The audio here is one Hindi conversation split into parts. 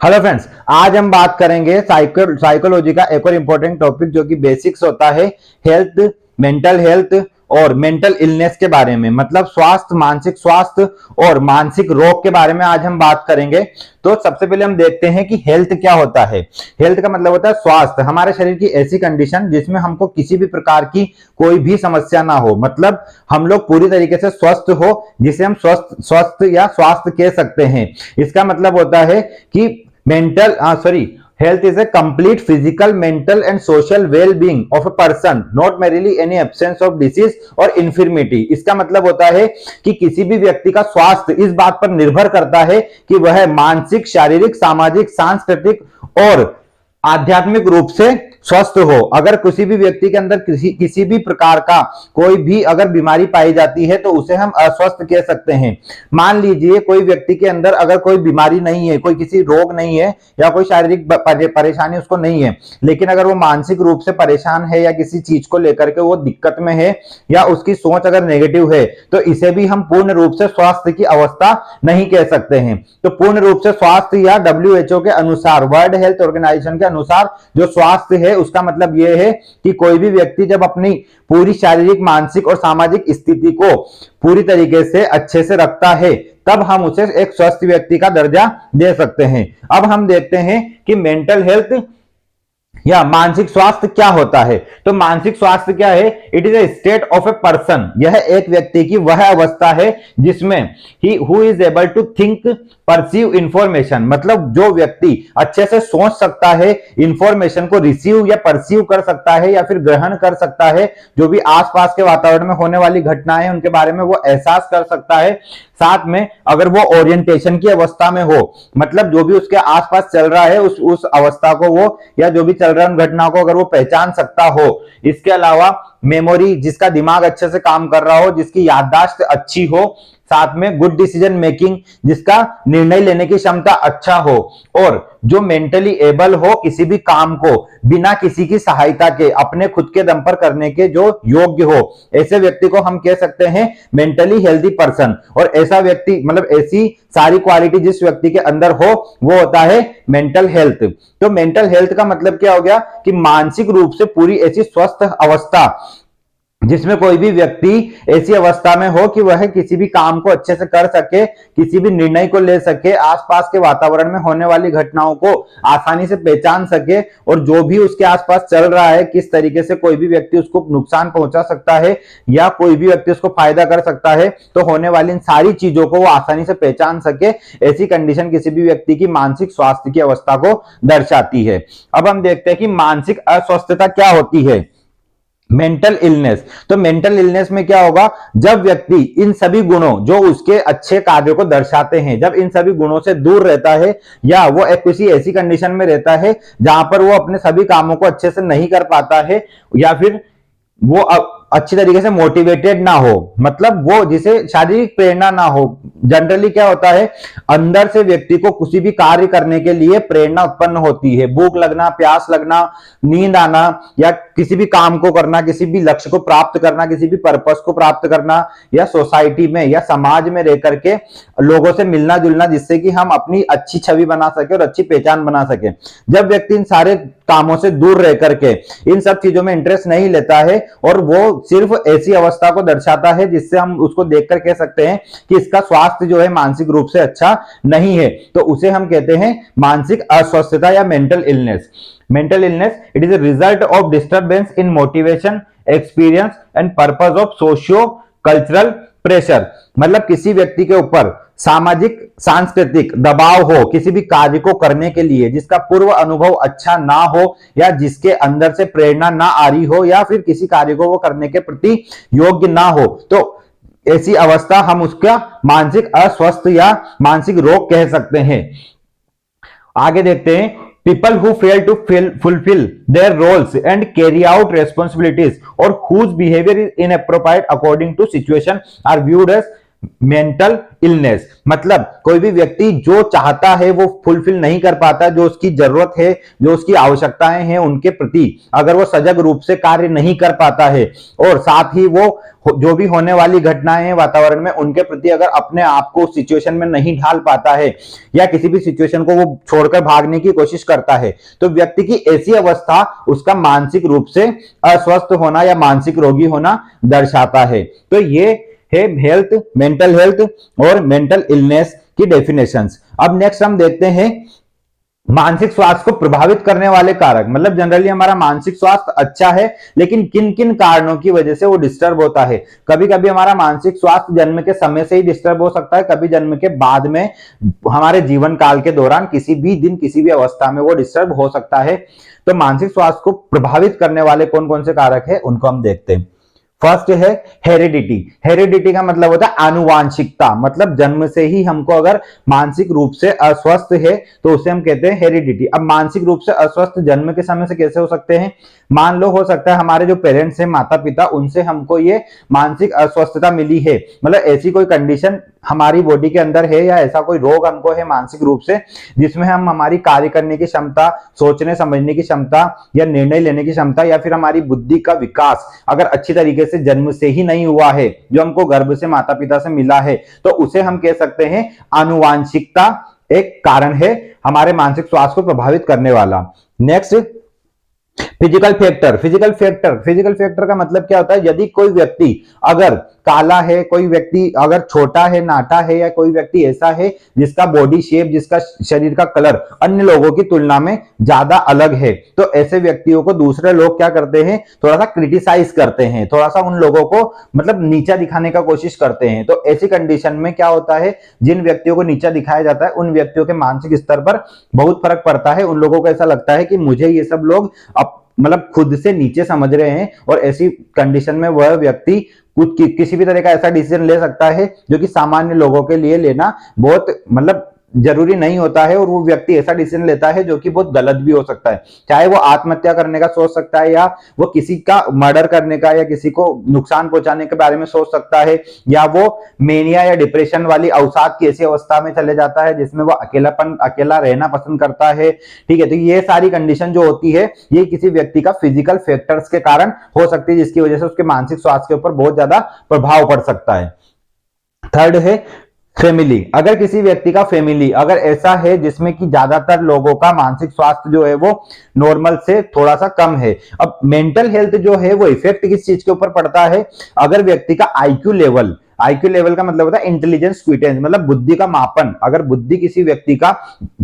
हेलो फ्रेंड्स, आज हम बात करेंगे साइकोलॉजी का एक और इंपॉर्टेंट टॉपिक जो कि बेसिक्स होता है हेल्थ, मेंटल हेल्थ और मेंटल इलनेस के बारे में, मतलब स्वास्थ्य, मानसिक स्वास्थ्य और मानसिक रोग के बारे में आज हम बात करेंगे। तो सबसे पहले हम देखते हैं कि हेल्थ क्या होता है। हेल्थ का मतलब होता है स्वास्थ्य, हमारे शरीर की ऐसी कंडीशन जिसमें हमको किसी भी प्रकार की कोई भी समस्या ना हो, मतलब हम लोग पूरी तरीके से स्वस्थ हो, जिसे हम स्वस्थ स्वस्थ या स्वास्थ्य कह सकते हैं। इसका मतलब होता है कि health is a complete physical, mental and social well-being of a person, not merely any absence of disease or infirmity। इसका मतलब होता है कि किसी भी व्यक्ति का स्वास्थ्य इस बात पर निर्भर करता है कि वह मानसिक, शारीरिक, सामाजिक, सांस्कृतिक और आध्यात्मिक रूप से स्वस्थ हो। अगर किसी भी व्यक्ति के अंदर किसी भी प्रकार का कोई भी अगर बीमारी पाई जाती है तो उसे हम अस्वस्थ कह सकते हैं। मान लीजिए कोई व्यक्ति के अंदर अगर कोई बीमारी नहीं है, कोई किसी रोग नहीं है या कोई शारीरिक परेशानी उसको नहीं है, लेकिन अगर वो मानसिक रूप से परेशान है या किसी चीज को लेकर के वो दिक्कत में है या उसकी सोच अगर नेगेटिव है, तो इसे भी हम पूर्ण रूप से स्वास्थ्य की अवस्था नहीं कह सकते हैं। तो पूर्ण रूप से स्वास्थ्य या WHO के अनुसार, वर्ल्ड हेल्थ ऑर्गेनाइजेशन के अनुसार जो स्वास्थ्य है उसका मतलब यह है कि कोई भी व्यक्ति जब अपनी पूरी शारीरिक, मानसिक और सामाजिक स्थिति को पूरी तरीके से अच्छे से रखता है तब हम उसे एक स्वस्थ व्यक्ति का दर्जा दे सकते हैं। अब हम देखते हैं कि मेंटल हेल्थ या मानसिक स्वास्थ्य क्या होता है। तो मानसिक स्वास्थ्य क्या है? It is a state of a person. यह एक व्यक्ति की वह अवस्था है जिसमें he who is able to think, perceive information, मतलब जो व्यक्ति अच्छे से सोच सकता है, इंफॉर्मेशन को रिसीव या परसीव कर सकता है या फिर ग्रहण कर सकता है, जो भी आसपास के वातावरण में होने वाली घटनाएं उनके बारे में वो एहसास कर सकता है। साथ में अगर वो ओरिएंटेशन की अवस्था में हो, मतलब जो भी उसके आसपास चल रहा है उस अवस्था को वो या जो भी चल रहा है उन घटनाओं को अगर वो पहचान सकता हो। इसके अलावा मेमोरी, जिसका दिमाग अच्छे से काम कर रहा हो, जिसकी याददाश्त अच्छी हो। साथ में गुड डिसीजन मेकिंग, जिसका निर्णय लेने की क्षमता अच्छा हो और जो मेंटली एबल हो, किसी भी काम को बिना किसी की सहायता के अपने खुद के दम पर करने के जो योग्य हो, ऐसे व्यक्ति को हम कह सकते हैं मेंटली हेल्दी पर्सन। और ऐसा व्यक्ति, मतलब ऐसी सारी क्वालिटी जिस व्यक्ति के अंदर हो वो होता है मेंटल हेल्थ। तो मेंटल हेल्थ का मतलब क्या हो गया कि मानसिक रूप से पूरी ऐसी स्वस्थ अवस्था जिसमें कोई भी व्यक्ति ऐसी अवस्था में हो कि वह किसी भी काम को अच्छे से कर सके, किसी भी निर्णय को ले सके, आसपास के वातावरण में होने वाली घटनाओं को आसानी से पहचान सके और जो भी उसके आसपास चल रहा है, किस तरीके से कोई भी व्यक्ति उसको नुकसान पहुंचा सकता है या कोई भी व्यक्ति उसको फायदा कर सकता है, तो होने वाली इन सारी चीजों को वो आसानी से पहचान सके। ऐसी कंडीशन किसी भी व्यक्ति की मानसिक स्वास्थ्य की अवस्था को दर्शाती है। अब हम देखते हैं कि मानसिक अस्वस्थता क्या होती है। Mental illness. तो मेंटल इलनेस में क्या होगा? जब व्यक्ति इन सभी गुणों जो उसके अच्छे कार्यों को दर्शाते हैं, जब इन सभी गुणों से दूर रहता है या वो एक किसी ऐसी कंडीशन में रहता है जहां पर वो अपने सभी कामों को अच्छे से नहीं कर पाता है या फिर वो अच्छी तरीके से मोटिवेटेड ना हो, मतलब वो जिसे शारीरिक प्रेरणा ना हो। जनरली क्या होता है, अंदर से व्यक्ति को किसी भी कार्य करने के लिए प्रेरणा उत्पन्न होती है, भूख लगना, प्यास लगना, नींद आना या किसी भी काम को करना, किसी भी लक्ष्य को प्राप्त करना, किसी भी पर्पस को प्राप्त करना या सोसाइटी में या समाज में रह करके लोगों से मिलना जुलना, जिससे कि हम अपनी अच्छी छवि बना सके और अच्छी पहचान बना सके। जब व्यक्ति इन सारे कामों से दूर रह करके इन सब चीजों में इंटरेस्ट नहीं लेता है और वो सिर्फ ऐसी अवस्था को दर्शाता है जिससे हम उसको देखकर कह सकते हैं कि इसका स्वास्थ्य जो है मानसिक रूप से अच्छा नहीं है, तो उसे हम कहते हैं मानसिक अस्वस्थता या mental illness. Mental illness, it is a result of disturbance in motivation, experience and purpose of socio cultural pressure। मतलब किसी व्यक्ति के ऊपर सामाजिक, सांस्कृतिक दबाव हो किसी भी कार्य को करने के लिए, जिसका पूर्व अनुभव अच्छा ना हो या जिसके अंदर से प्रेरणा ना आ रही हो या फिर किसी कार्य को वो करने के प्रति योग्य ना हो, तो ऐसी अवस्था हम उसका मानसिक अस्वस्थ या मानसिक रोग कह सकते हैं। आगे देखते हैं, people who fail to fulfill their roles and carry out responsibilities or whose behavior is inappropriate according to situation are viewed as mental illness, मतलब कोई भी व्यक्ति जो चाहता है वो फुलफिल नहीं कर पाता, जो उसकी जरूरत है, जो उसकी आवश्यकताएं हैं उनके प्रति अगर वो सजग रूप से कार्य नहीं कर पाता है, और साथ ही वो जो भी होने वाली घटनाएं हैं वातावरण में उनके प्रति अगर अपने आप को सिचुएशन में नहीं ढाल पाता है, या किसी भी सिचुएशन को वो छोड़कर भागने की कोशिश करता है, तो व्यक्ति की ऐसी अवस्था उसका मानसिक रूप से अस्वस्थ होना या मानसिक रोगी होना दर्शाता है। तो ये है हेल्थ, मेंटल हेल्थ और मेंटल इलनेस की डेफिनेशंस। अब नेक्स्ट हम देखते हैं मानसिक स्वास्थ्य को प्रभावित करने वाले कारक, मतलब जनरली हमारा मानसिक स्वास्थ्य अच्छा है लेकिन किन किन कारणों की वजह से वो डिस्टर्ब होता है। कभी कभी हमारा मानसिक स्वास्थ्य जन्म के समय से ही डिस्टर्ब हो सकता है, कभी जन्म के बाद में हमारे जीवन काल के दौरान किसी भी दिन किसी भी अवस्था में वो डिस्टर्ब हो सकता है। तो मानसिक स्वास्थ्य को प्रभावित करने वाले कौन कौन से कारक है उनको हम देखते हैं। फर्स्ट है हेरिडिटी। हेरिडिटी का मतलब होता है आनुवांशिकता, मतलब जन्म से ही हमको अगर मानसिक रूप से अस्वस्थ है तो उसे हम कहते हैं हेरिडिटी। अब मानसिक रूप से अस्वस्थ जन्म के समय से कैसे हो सकते हैं, मान लो हो सकता है हमारे जो पेरेंट्स हैं, माता पिता, उनसे हमको ये मानसिक अस्वस्थता मिली है, मतलब ऐसी कोई कंडीशन हमारी बॉडी के अंदर है या ऐसा कोई रोग हमको है मानसिक रूप से जिसमें हम हमारी कार्य करने की क्षमता, सोचने समझने की क्षमता या निर्णय लेने की क्षमता या फिर हमारी बुद्धि का विकास अगर अच्छी तरीके से जन्म से ही नहीं हुआ है, जो हमको गर्भ से माता पिता से मिला है, तो उसे हम कह सकते हैं आनुवांशिकता एक कारण है हमारे मानसिक स्वास्थ्य को प्रभावित करने वाला। Next physical factor. Physical factor का मतलब क्या होता है, यदि कोई व्यक्ति अगर काला है, कोई व्यक्ति अगर छोटा है, नाटा है, या कोई व्यक्ति ऐसा है जिसका बॉडी शेप, जिसका शरीर का कलर अन्य लोगों की तुलना में ज्यादा अलग है, तो ऐसे व्यक्तियों को दूसरे लोग क्या करते हैं, थोड़ा सा क्रिटिसाइज करते हैं, थोड़ा सा उन लोगों को मतलब नीचा दिखाने का कोशिश करते हैं। तो ऐसी कंडीशन में क्या होता है, जिन व्यक्तियों को नीचा दिखाया जाता है उन व्यक्तियों के मानसिक स्तर पर बहुत फर्क पड़ता है। उन लोगों को ऐसा लगता है कि मुझे ये सब लोग मतलब खुद से नीचे समझ रहे हैं, और ऐसी कंडीशन में वह व्यक्ति कुछ किसी भी तरह का ऐसा डिसीजन ले सकता है जो कि सामान्य लोगों के लिए लेना बहुत मतलब जरूरी नहीं होता है, और वो व्यक्ति ऐसा डिसीजन लेता है जो कि बहुत गलत भी हो सकता है। चाहे वो आत्महत्या करने का सोच सकता है, या वो किसी का मर्डर करने का या किसी को नुकसान पहुंचाने के बारे में सोच सकता है, या वो मेनिया या डिप्रेशन वाली अवसाद की ऐसी अवस्था में चले जाता है जिसमें वो अकेला रहना पसंद करता है। ठीक है, तो ये सारी कंडीशन जो होती है ये किसी व्यक्ति का फिजिकल फैक्टर्स के कारण हो सकती है, जिसकी वजह से उसके मानसिक स्वास्थ्य के ऊपर बहुत ज्यादा प्रभाव पड़ सकता है। थर्ड है फैमिली। अगर किसी व्यक्ति का फैमिली अगर ऐसा है जिसमें कि ज्यादातर लोगों का मानसिक स्वास्थ्य जो है वो नॉर्मल से थोड़ा सा कम है। अब मेंटल हेल्थ जो है वो इफेक्ट किस चीज के ऊपर पड़ता है, अगर व्यक्ति का आईक्यू लेवल का मतलब होता है इंटेलिजेंस क्विटेंस, मतलब बुद्धि का मापन, अगर बुद्धि किसी व्यक्ति का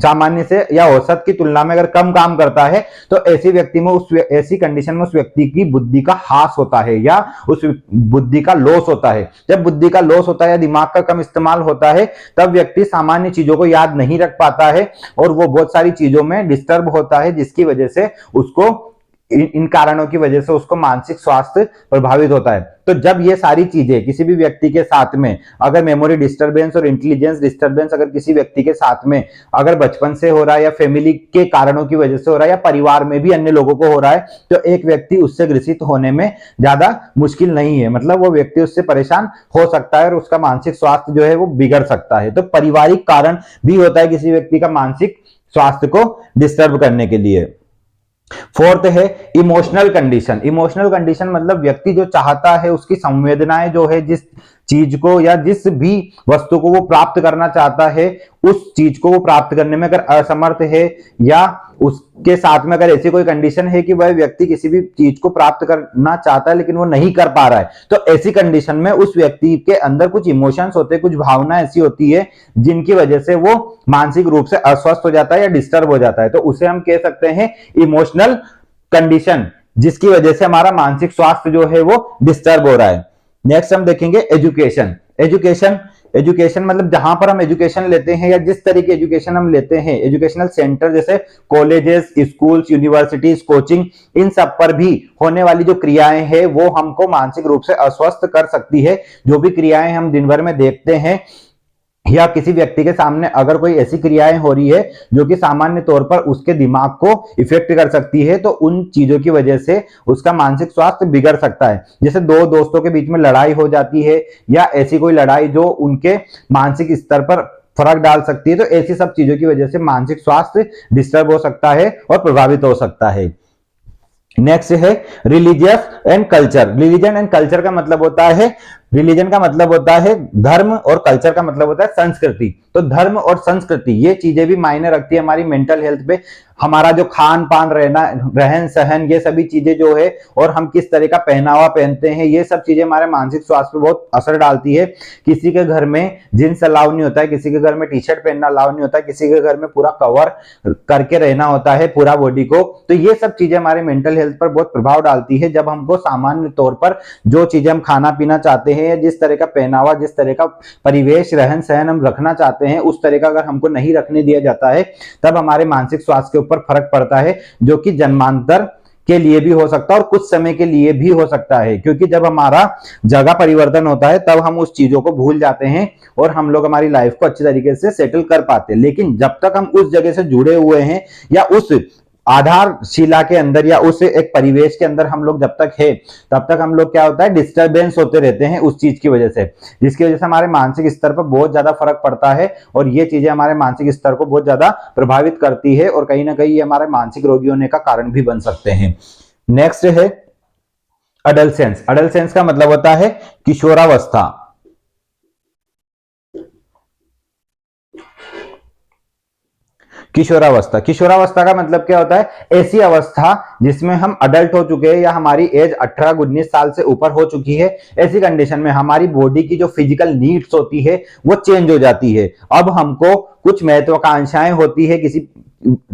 सामान्य से या औसत की तुलना में अगर कम काम करता है तो ऐसी व्यक्ति में ऐसी कंडीशन में उस व्यक्ति की बुद्धि का ह्रास होता है या उस बुद्धि का लॉस होता है। जब बुद्धि का लॉस होता है या दिमाग का कम इस्तेमाल होता है तब व्यक्ति सामान्य चीजों को याद नहीं रख पाता है और वो बहुत सारी चीजों में डिस्टर्ब होता है, जिसकी वजह से उसको इन कारणों की वजह से उसको मानसिक स्वास्थ्य प्रभावित होता है। तो जब ये सारी चीजें किसी भी व्यक्ति के साथ में, अगर मेमोरी डिस्टर्बेंस और इंटेलिजेंस डिस्टर्बेंस अगर किसी व्यक्ति के साथ में अगर बचपन से हो रहा है या फैमिली के कारणों की वजह से हो रहा है या परिवार में भी अन्य लोगों को हो रहा है, तो एक व्यक्ति उससे ग्रसित होने में ज्यादा मुश्किल नहीं है, मतलब वो व्यक्ति उससे परेशान हो सकता है और उसका मानसिक स्वास्थ्य जो है वो बिगड़ सकता है। तो पारिवारिक कारण भी होता है किसी व्यक्ति का मानसिक स्वास्थ्य को डिस्टर्ब करने के लिए। फोर्थ है इमोशनल कंडीशन मतलब व्यक्ति जो चाहता है उसकी संवेदनाएं जो है जिस चीज को या जिस भी वस्तु को वो प्राप्त करना चाहता है उस चीज को वो प्राप्त करने में अगर असमर्थ है या उसके साथ में अगर ऐसी कोई कंडीशन है कि वह व्यक्ति किसी भी चीज को प्राप्त करना चाहता है लेकिन वो नहीं कर पा रहा है, तो ऐसी कंडीशन में उस व्यक्ति के अंदर कुछ इमोशंस होते हैं, कुछ भावना ऐसी होती है जिनकी वजह से वो मानसिक रूप से अस्वस्थ हो जाता है या डिस्टर्ब हो जाता है। तो उसे हम कह सकते हैं इमोशनल कंडीशन, जिसकी वजह से हमारा मानसिक स्वास्थ्य जो है वो डिस्टर्ब हो रहा है। नेक्स्ट हम देखेंगे एजुकेशन मतलब जहां पर हम एजुकेशन लेते हैं या जिस तरह की एजुकेशन हम लेते हैं, एजुकेशनल सेंटर जैसे कॉलेजेस, स्कूल्स, यूनिवर्सिटीज, कोचिंग, इन सब पर भी होने वाली जो क्रियाएं हैं वो हमको मानसिक रूप से अस्वस्थ कर सकती है। जो भी क्रियाएं हम दिन भर में देखते हैं या किसी व्यक्ति के सामने अगर कोई ऐसी क्रियाएं हो रही है जो कि सामान्य तौर पर उसके दिमाग को इफेक्ट कर सकती है, तो उन चीजों की वजह से उसका मानसिक स्वास्थ्य बिगड़ सकता है। जैसे दो दोस्तों के बीच में लड़ाई हो जाती है या ऐसी कोई लड़ाई जो उनके मानसिक स्तर पर फर्क डाल सकती है, तो ऐसी सब चीजों की वजह से मानसिक स्वास्थ्य डिस्टर्ब हो सकता है और प्रभावित हो सकता है। नेक्स्ट है religious and culture. Religion and culture का मतलब होता है, रिलीजन का मतलब होता है धर्म और कल्चर का मतलब होता है संस्कृति। तो धर्म और संस्कृति ये चीजें भी मायने रखती है हमारी मेंटल हेल्थ पे। हमारा जो खान पान, रहना, रहन सहन, ये सभी चीजें जो है, और हम किस तरह का पहनावा पहनते हैं, ये सब चीजें हमारे मानसिक स्वास्थ्य पे बहुत असर डालती है। किसी के घर में जींस अलाउ नहीं होता है, किसी के घर में टी शर्ट पहनना अलाउ नहीं होता है, किसी के घर में पूरा कवर करके रहना होता है पूरा बॉडी को। तो ये सब चीजें हमारे मेंटल हेल्थ पर बहुत प्रभाव डालती है। जब हमको सामान्य तौर पर जो चीजें हम खाना पीना चाहते हैं, जिस तरह का पहनावा, जिस तरह का परिवेश, रहन सहन हम रखना चाहते हैं, उस तरह का अगर हमको नहीं रखने दिया जाता है, तब हमारे मानसिक स्वास्थ्य के ऊपर फर्क पड़ता है, जो कि जन्मांतर के लिए भी हो सकता है और कुछ समय के लिए भी हो सकता है। क्योंकि जब हमारा जगह परिवर्तन होता है तब हम उस चीजों को भूल जाते हैं और हम लोग हमारी लाइफ को अच्छी तरीके से सेटल कर पाते हैं। लेकिन जब तक हम उस जगह से जुड़े हुए हैं या उस आधारशिला के अंदर या उस एक परिवेश के अंदर हम लोग जब तक है, तब तक हम लोग क्या होता है, डिस्टरबेंस होते रहते हैं उस चीज की वजह से, जिसकी वजह से हमारे मानसिक स्तर पर बहुत ज्यादा फर्क पड़ता है। और ये चीजें हमारे मानसिक स्तर को बहुत ज्यादा प्रभावित करती है और कहीं ना कहीं ये हमारे मानसिक रोगी होने का कारण भी बन सकते हैं। नेक्स्ट है अडल्सेंस। अडल्सेंस का मतलब होता है किशोरावस्था। किशोरावस्था, किशोरावस्था का मतलब क्या होता है, ऐसी अवस्था जिसमें हम अडल्ट हो चुके हैं या हमारी एज 18-19 साल से ऊपर हो चुकी है। ऐसी कंडीशन में हमारी बॉडी की जो फिजिकल नीड्स होती है वो चेंज हो जाती है। अब हमको कुछ महत्वाकांक्षाएं होती है किसी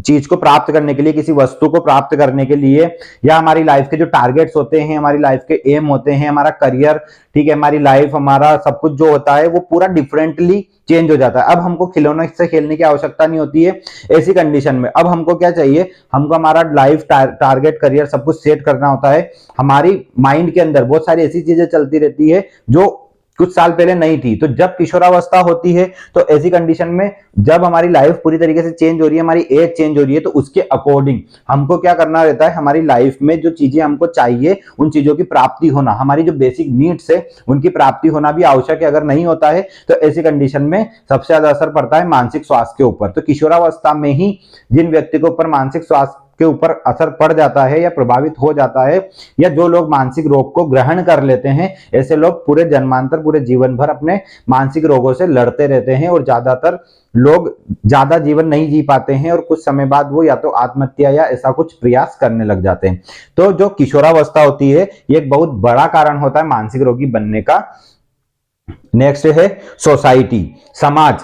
चीज को प्राप्त करने के लिए, किसी वस्तु को प्राप्त करने के लिए, या हमारी लाइफ के जो टारगेट्स होते हैं, हमारी लाइफ के एम होते हैं, हमारा करियर, ठीक है, हमारी लाइफ, हमारा सब कुछ जो होता है वो पूरा डिफरेंटली चेंज हो जाता है। अब हमको खिलौने से खेलने की आवश्यकता नहीं होती है। ऐसी कंडीशन में अब हमको क्या चाहिए, हमको हमारा लाइफ टारगेट, करियर सब कुछ सेट करना होता है। हमारी माइंड के अंदर बहुत सारी ऐसी चीजें चलती रहती है जो कुछ साल पहले नहीं थी। तो जब किशोरावस्था होती है तो ऐसी कंडीशन में जब हमारी लाइफ पूरी तरीके से चेंज हो रही है, हमारी एज चेंज हो रही है, तो उसके अकॉर्डिंग हमको क्या करना रहता है, हमारी लाइफ में जो चीजें हमको चाहिए उन चीजों की प्राप्ति होना, हमारी जो बेसिक नीड्स है उनकी प्राप्ति होना भी आवश्यक है। अगर नहीं होता है तो ऐसी कंडीशन में सबसे ज्यादा असर पड़ता है मानसिक स्वास्थ्य के ऊपर। तो किशोरावस्था में ही जिन व्यक्ति के ऊपर मानसिक स्वास्थ्य के ऊपर असर पड़ जाता है या प्रभावित हो जाता है, या जो लोग मानसिक रोग को ग्रहण कर लेते हैं, ऐसे लोग पूरे जन्मांतर, पूरे जीवन भर अपने मानसिक रोगों से लड़ते रहते हैं और ज्यादातर लोग ज्यादा जीवन नहीं जी पाते हैं और कुछ समय बाद वो या तो आत्महत्या या ऐसा कुछ प्रयास करने लग जाते हैं। तो जो किशोरावस्था होती है ये एक बहुत बड़ा कारण होता है मानसिक रोगी बनने का। नेक्स्ट है सोसाइटी, समाज।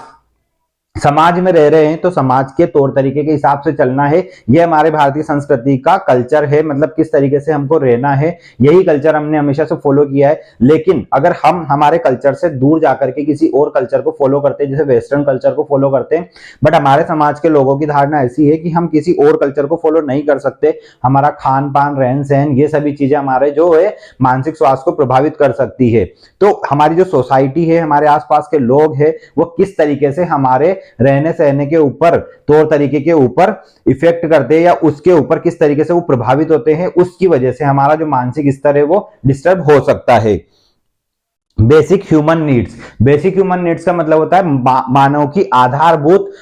समाज में रह रहे हैं तो समाज के तौर तरीके के हिसाब से चलना है। ये हमारे भारतीय संस्कृति का कल्चर है, मतलब किस तरीके से हमको रहना है, यही कल्चर हमने हमेशा से फॉलो किया है। लेकिन अगर हम हमारे कल्चर से दूर जाकर के किसी और कल्चर को फॉलो करते हैं, जैसे वेस्टर्न कल्चर को फॉलो करते हैं, बट हमारे समाज के लोगों की धारणा ऐसी है कि हम किसी और कल्चर को फॉलो नहीं कर सकते, हमारा खान पान, रहन सहन, ये सभी चीजें हमारे जो है मानसिक स्वास्थ्य को प्रभावित कर सकती है। तो हमारी जो सोसाइटी है, हमारे आसपास के लोग हैं, वो किस तरीके से हमारे रहने सहने के ऊपर, तौर तरीके के ऊपर इफेक्ट करते हैं या उसके ऊपर किस तरीके से वो प्रभावित होते हैं, उसकी वजह से हमारा जो मानसिक स्तर है वो डिस्टर्ब हो सकता है। Basic human needs, basic human needs का मतलब होता है मानव की आधारभूत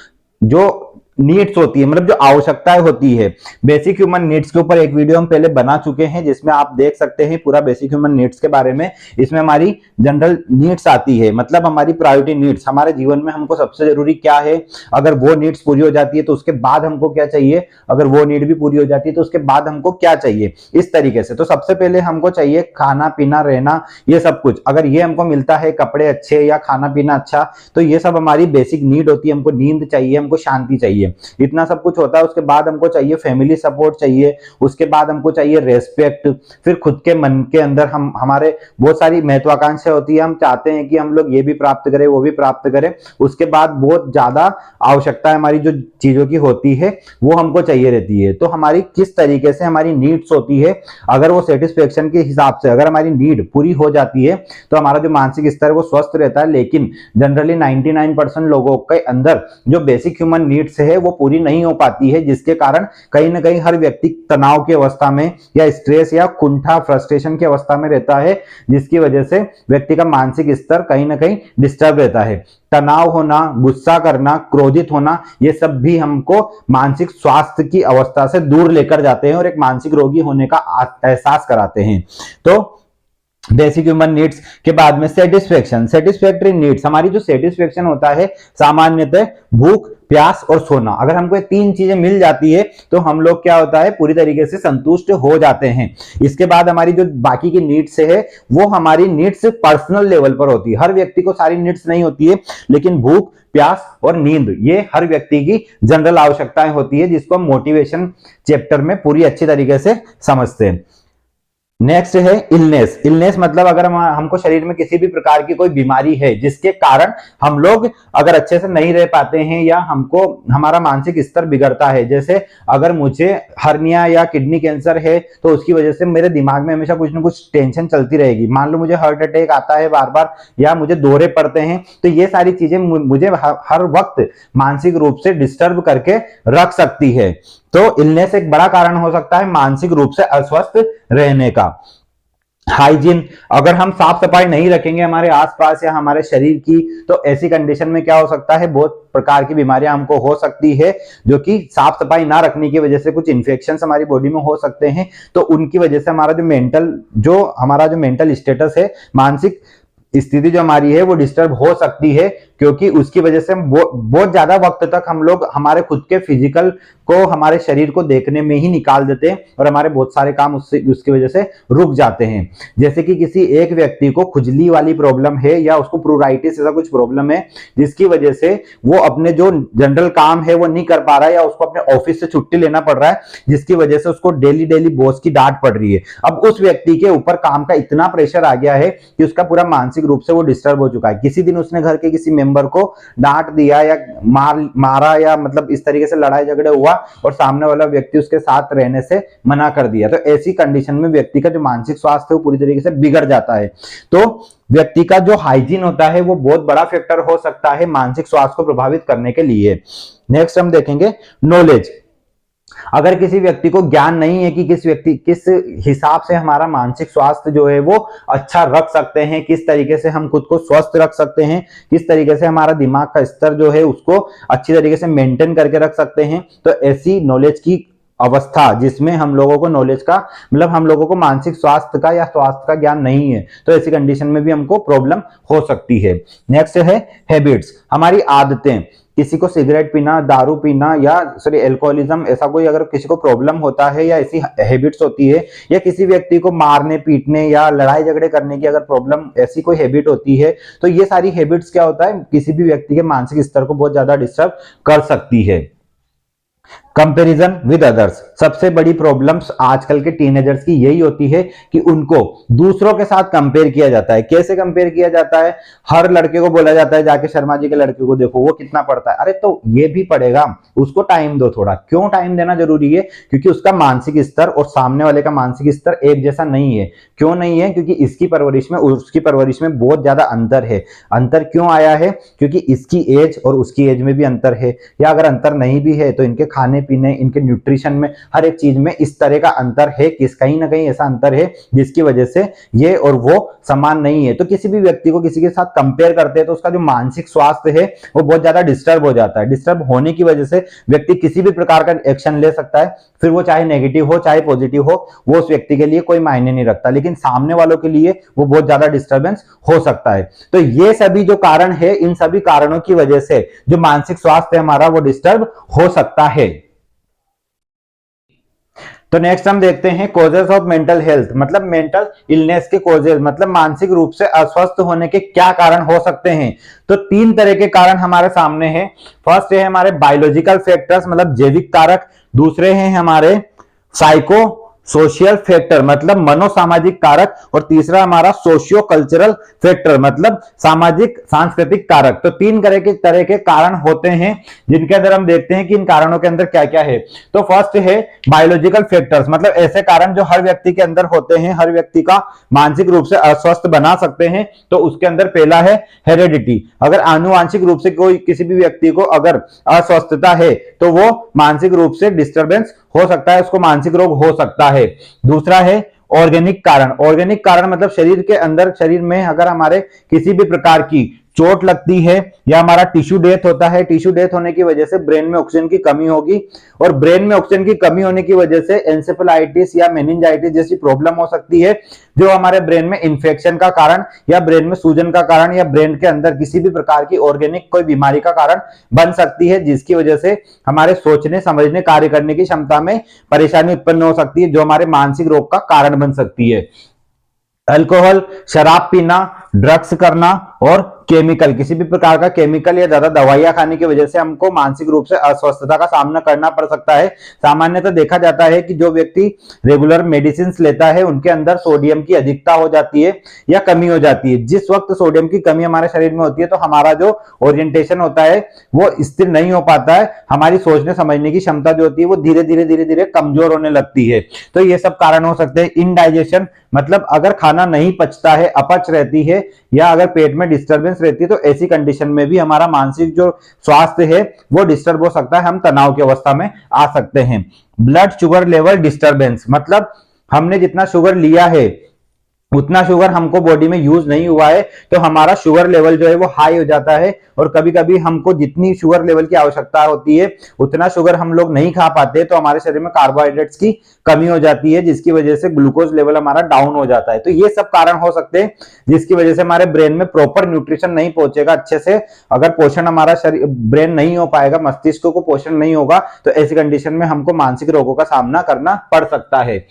जो नीड्स होती है, मतलब जो आवश्यकताएं होती है। बेसिक ह्यूमन नीड्स के ऊपर एक वीडियो हम पहले बना चुके हैं जिसमें आप देख सकते हैं पूरा बेसिक ह्यूमन नीड्स के बारे में। इसमें हमारी जनरल नीड्स आती है, मतलब हमारी प्रायोरिटी नीड्स, हमारे जीवन में हमको सबसे जरूरी क्या है, अगर वो नीड्स पूरी हो जाती है तो उसके बाद हमको क्या चाहिए, अगर वो नीड भी पूरी हो जाती है तो उसके बाद हमको क्या चाहिए, इस तरीके से। तो सबसे पहले हमको चाहिए खाना पीना, रहना, ये सब कुछ। अगर ये हमको मिलता है, कपड़े अच्छे या खाना पीना अच्छा, तो ये सब हमारी बेसिक नीड होती है। हमको नींद चाहिए, हमको शांति चाहिए। चाहिए, इतना सब कुछ होता है। उसके बाद हमको चाहिए फैमिली सपोर्ट चाहिए, उसके बाद हमको चाहिए रेस्पेक्ट, फिर खुद के मन के अंदर हम हमारे बहुत सारी महत्वाकांक्षा होती है, हम चाहते हैं कि हम लोग ये भी प्राप्त करें वो भी प्राप्त करें। उसके बाद बहुत ज्यादा आवश्यकता हमारी जो चीजों की होती है वो हमको चाहिए रहती है। तो हमारी किस तरीके से हमारी नीड्स होती है, अगर वो सेटिस्फेक्शन के हिसाब से अगर हमारी नीड पूरी हो जाती है तो हमारा जो मानसिक स्तर है वो स्वस्थ रहता है। लेकिन जनरली 99% लोगों के अंदर जो बेसिक ह्यूमन नीड्स है वो पूरी नहीं हो पाती है, जिसके कारण कहीं ना कहीं हर व्यक्ति तनाव की अवस्था में या स्ट्रेस या कुंठा फ्रस्ट्रेशन की अवस्था में रहता है, जिसकी वजह से व्यक्ति का मानसिक स्तर कहीं ना कहीं डिस्टर्ब रहता है। तनाव होना, गुस्सा करना, क्रोधित होना, ये सब भी हमको मानसिक स्वास्थ्य की अवस्था से दूर लेकर जाते हैं और एक मानसिक रोगी होने का एहसास कराते हैं। तो बेसिक ह्यूमन नीड्स के बाद में सेटिस्फेक्शन, सेटिस्फैक्टरी नीड्स, हमारी जो सेटिस्फेक्शन होता है सामान्यतः भूख, प्यास और सोना, अगर हमको ये तीन चीजें मिल जाती है तो हम लोग क्या होता है पूरी तरीके से संतुष्ट हो जाते हैं। इसके बाद हमारी जो बाकी की नीड्स है वो हमारी नीड्स पर्सनल लेवल पर होती है, हर व्यक्ति को सारी नीड्स नहीं होती है, लेकिन भूख, प्यास और नींद ये हर व्यक्ति की जनरल आवश्यकताएं होती है, जिसको हम मोटिवेशन चैप्टर में पूरी अच्छी तरीके से समझते हैं। नेक्स्ट है इलनेस। इलनेस मतलब अगर हमको शरीर में किसी भी प्रकार की कोई बीमारी है जिसके कारण हम लोग अगर अच्छे से नहीं रह पाते हैं या हमको हमारा मानसिक स्तर बिगड़ता है। जैसे अगर मुझे हर्निया या किडनी कैंसर है तो उसकी वजह से मेरे दिमाग में हमेशा कुछ ना कुछ टेंशन चलती रहेगी। मान लो मुझे हार्ट अटैक आता है बार बार या मुझे दौरे पड़ते हैं, तो ये सारी चीजें मुझे हर वक्त मानसिक रूप से डिस्टर्ब करके रख सकती है। तो इलनेस एक बड़ा कारण हो सकता है मानसिक रूप से अस्वस्थ रहने का। हाइजीन, अगर हम साफ सफाई नहीं रखेंगे हमारे आसपास या हमारे शरीर की, तो ऐसी कंडीशन में क्या हो सकता है, बहुत प्रकार की बीमारियां हमको हो सकती है, जो कि साफ सफाई ना रखने की वजह से कुछ इन्फेक्शन हमारी बॉडी में हो सकते हैं। तो उनकी वजह से हमारा जो मेंटल स्टेटस है, मानसिक स्थिति जो हमारी है वो डिस्टर्ब हो सकती है, क्योंकि उसकी वजह से बहुत ज्यादा वक्त तक हम लोग हमारे खुद के फिजिकल को, हमारे शरीर को देखने में ही निकाल देते हैं और हमारे बहुत सारे काम उसकी वजह से रुक जाते हैं। जैसे कि किसी एक व्यक्ति को खुजली वाली प्रॉब्लम है या उसको प्रूराइटिस ऐसा कुछ प्रॉब्लम है, जिसकी वजह से वो अपने जो जनरल काम है वो नहीं कर पा रहा है या उसको अपने ऑफिस से छुट्टी लेना पड़ रहा है, जिसकी वजह से उसको डेली डेली बॉस की डांट पड़ रही है। अब उस व्यक्ति के ऊपर काम का इतना प्रेशर आ गया है कि उसका पूरा मानसिक रूप से वो डिस्टर्ब हो चुका है। किसी दिन उसने घर के किसी मेंबर को डांट दिया या मारा या मतलब इस तरीके से लड़ाई झगड़े हुआ और सामने वाला व्यक्ति उसके साथ रहने से मना कर दिया, तो ऐसी कंडीशन में व्यक्ति का जो मानसिक स्वास्थ्य है वो पूरी तरीके से बिगड़ जाता है। तो व्यक्ति का जो हाइजीन होता है वो बहुत बड़ा फैक्टर हो सकता है मानसिक स्वास्थ्य को प्रभावित करने के लिए। नेक्स्ट हम देखेंगे नॉलेज। अगर किसी व्यक्ति को ज्ञान नहीं है कि किस हिसाब से हमारा मानसिक स्वास्थ्य जो है वो अच्छा रख सकते हैं, किस तरीके से हम खुद को स्वस्थ रख सकते हैं, किस तरीके से हमारा दिमाग का स्तर जो है उसको अच्छी तरीके से मेंटेन करके रख सकते हैं, तो ऐसी नॉलेज की अवस्था जिसमें हम लोगों को नॉलेज का मतलब हम लोगों को मानसिक स्वास्थ्य का या स्वास्थ्य का ज्ञान नहीं है, तो ऐसी कंडीशन में भी हमको प्रॉब्लम हो सकती है। नेक्स्ट है हैबिट्स, हमारी आदतें। किसी को सिगरेट पीना, दारू पीना या एल्कोहलिज्म, ऐसा कोई अगर किसी को प्रॉब्लम होता है या ऐसी हैबिट्स होती है, या किसी व्यक्ति को मारने पीटने या लड़ाई झगड़े करने की अगर प्रॉब्लम, ऐसी कोई हैबिट होती है, तो ये सारी हैबिट्स क्या होता है किसी भी व्यक्ति के मानसिक स्तर को बहुत ज्यादा डिस्टर्ब कर सकती है। कंपैरिजन विद अदर्स, सबसे बड़ी प्रॉब्लम्स आजकल के टीनेजर्स की यही होती है कि उनको दूसरों के साथ कंपेयर किया जाता है। कैसे कंपेयर किया जाता है, हर लड़के को बोला जाता है जाके शर्मा जी के लड़के को देखो वो कितना पढ़ता है, अरे तो ये भी पढ़ेगा, उसको टाइम दो थोड़ा। क्यों टाइम देना जरूरी है, क्योंकि उसका मानसिक स्तर और सामने वाले का मानसिक स्तर एक जैसा नहीं है। क्यों नहीं है, क्योंकि इसकी परवरिश में और उसकी परवरिश में बहुत ज्यादा अंतर है। अंतर क्यों आया है, क्योंकि इसकी एज और उसकी एज में भी अंतर है, या अगर अंतर नहीं भी है तो इनके खाने पीने, इनके न्यूट्रिशन में, हर एक चीज में इस तरह का अंतर है कि कहीं ना कहीं ऐसा अंतर है जिसकी वजह से ये और वो समान नहीं है। तो किसी भी व्यक्ति को किसी के साथ कंपेयर करते हैं तो उसका जो मानसिक स्वास्थ्य है वो बहुत ज्यादा डिस्टर्ब हो जाता है। डिस्टर्ब होने की वजह से व्यक्ति किसी भी प्रकार का एक्शन ले सकता है, फिर वो चाहे नेगेटिव हो चाहे पॉजिटिव हो, वो उस व्यक्ति के लिए कोई मायने नहीं रखता, लेकिन सामने वालों के लिए वो बहुत ज्यादा डिस्टर्बेंस हो सकता है। तो ये सभी जो कारण है, इन सभी कारणों की वजह से जो मानसिक स्वास्थ्य हमारा वो डिस्टर्ब हो सकता है। तो नेक्स्ट हम देखते हैं कॉजेस ऑफ मेंटल हेल्थ, मतलब मेंटल इलनेस के कॉजेस, मतलब मानसिक रूप से अस्वस्थ होने के क्या कारण हो सकते हैं। तो तीन तरह के कारण हमारे सामने हैं। फर्स्ट है हमारे बायोलॉजिकल फैक्टर्स, मतलब जैविक कारक। दूसरे हैं हमारे साइको सोशियल फैक्टर, मतलब मनोसामाजिक कारक। और तीसरा हमारा सोशियो कल्चरल फैक्टर, मतलब सामाजिक सांस्कृतिक कारक। तो तीन तरह के कारण होते हैं, जिनके अंदर हम देखते हैं कि इन कारणों के अंदर क्या क्या है। तो फर्स्ट है बायोलॉजिकल फैक्टर्स, मतलब ऐसे कारण जो हर व्यक्ति के अंदर होते हैं, हर व्यक्ति का मानसिक रूप से अस्वस्थ बना सकते हैं। तो उसके अंदर पहला है हेरेडिटी। अगर आनुवांशिक रूप से कोई किसी भी व्यक्ति को अगर अस्वस्थता है तो वो मानसिक रूप से डिस्टरबेंस हो सकता है, उसको मानसिक रोग हो सकता है। दूसरा है ऑर्गेनिक कारण। ऑर्गेनिक कारण मतलब शरीर के अंदर, शरीर में अगर हमारे किसी भी प्रकार की चोट लगती है या हमारा टिश्यू डेथ होता है, टिश्यू डेथ होने की वजह से ब्रेन में ऑक्सीजन की कमी होगी, और ब्रेन में ऑक्सीजन की कमी होने की वजह से एंसेफेलाइटिस या मेनिंजाइटिस जैसी प्रॉब्लम हो सकती है, जो हमारे ब्रेन में इंफेक्शन का कारण या ब्रेन में सूजन का कारण या ब्रेन के अंदर किसी भी प्रकार की ऑर्गेनिक कोई बीमारी का कारण बन सकती है, जिसकी वजह से हमारे सोचने समझने कार्य करने की क्षमता में परेशानी उत्पन्न हो सकती है, जो हमारे मानसिक रोग का कारण बन सकती है। अल्कोहल, शराब पीना, ड्रग्स करना और केमिकल, किसी भी प्रकार का केमिकल या ज्यादा दवाइयां खाने की वजह से हमको मानसिक रूप से अस्वस्थता का सामना करना पड़ सकता है। सामान्यतः देखा जाता है कि जो व्यक्ति रेगुलर मेडिसिन लेता है उनके अंदर सोडियम की अधिकता हो जाती है या कमी हो जाती है। जिस वक्त सोडियम की कमी हमारे शरीर में होती है तो हमारा जो ओरिएंटेशन होता है वो स्थिर नहीं हो पाता है, हमारी सोचने समझने की क्षमता जो होती है वो धीरे धीरे कमजोर होने लगती है। तो ये सब कारण हो सकते हैं। इनडाइजेशन, मतलब अगर खाना नहीं पचता है, अपच रहती है या अगर पेट में डिस्टरबेंस रहती है, तो ऐसी कंडीशन में भी हमारा मानसिक जो स्वास्थ्य है वो डिस्टर्ब हो सकता है, हम तनाव की अवस्था में आ सकते हैं। ब्लड शुगर लेवल डिस्टरबेंस, मतलब हमने जितना शुगर लिया है उतना शुगर हमको बॉडी में यूज नहीं हुआ है, तो हमारा शुगर लेवल जो है वो हाई हो जाता है, और कभी कभी हमको जितनी शुगर लेवल की आवश्यकता होती है उतना शुगर हम लोग नहीं खा पाते, तो हमारे शरीर में कार्बोहाइड्रेट्स की कमी हो जाती है, जिसकी वजह से ग्लूकोज लेवल हमारा डाउन हो जाता है। तो ये सब कारण हो सकते हैं जिसकी वजह से हमारे ब्रेन में प्रॉपर न्यूट्रिशन नहीं पहुंचेगा अच्छे से। अगर पोषण हमारा शरीर ब्रेन नहीं हो पाएगा, मस्तिष्क को पोषण नहीं होगा, तो ऐसी कंडीशन में हमको मानसिक रोगों का सामना करना पड़ सकता है।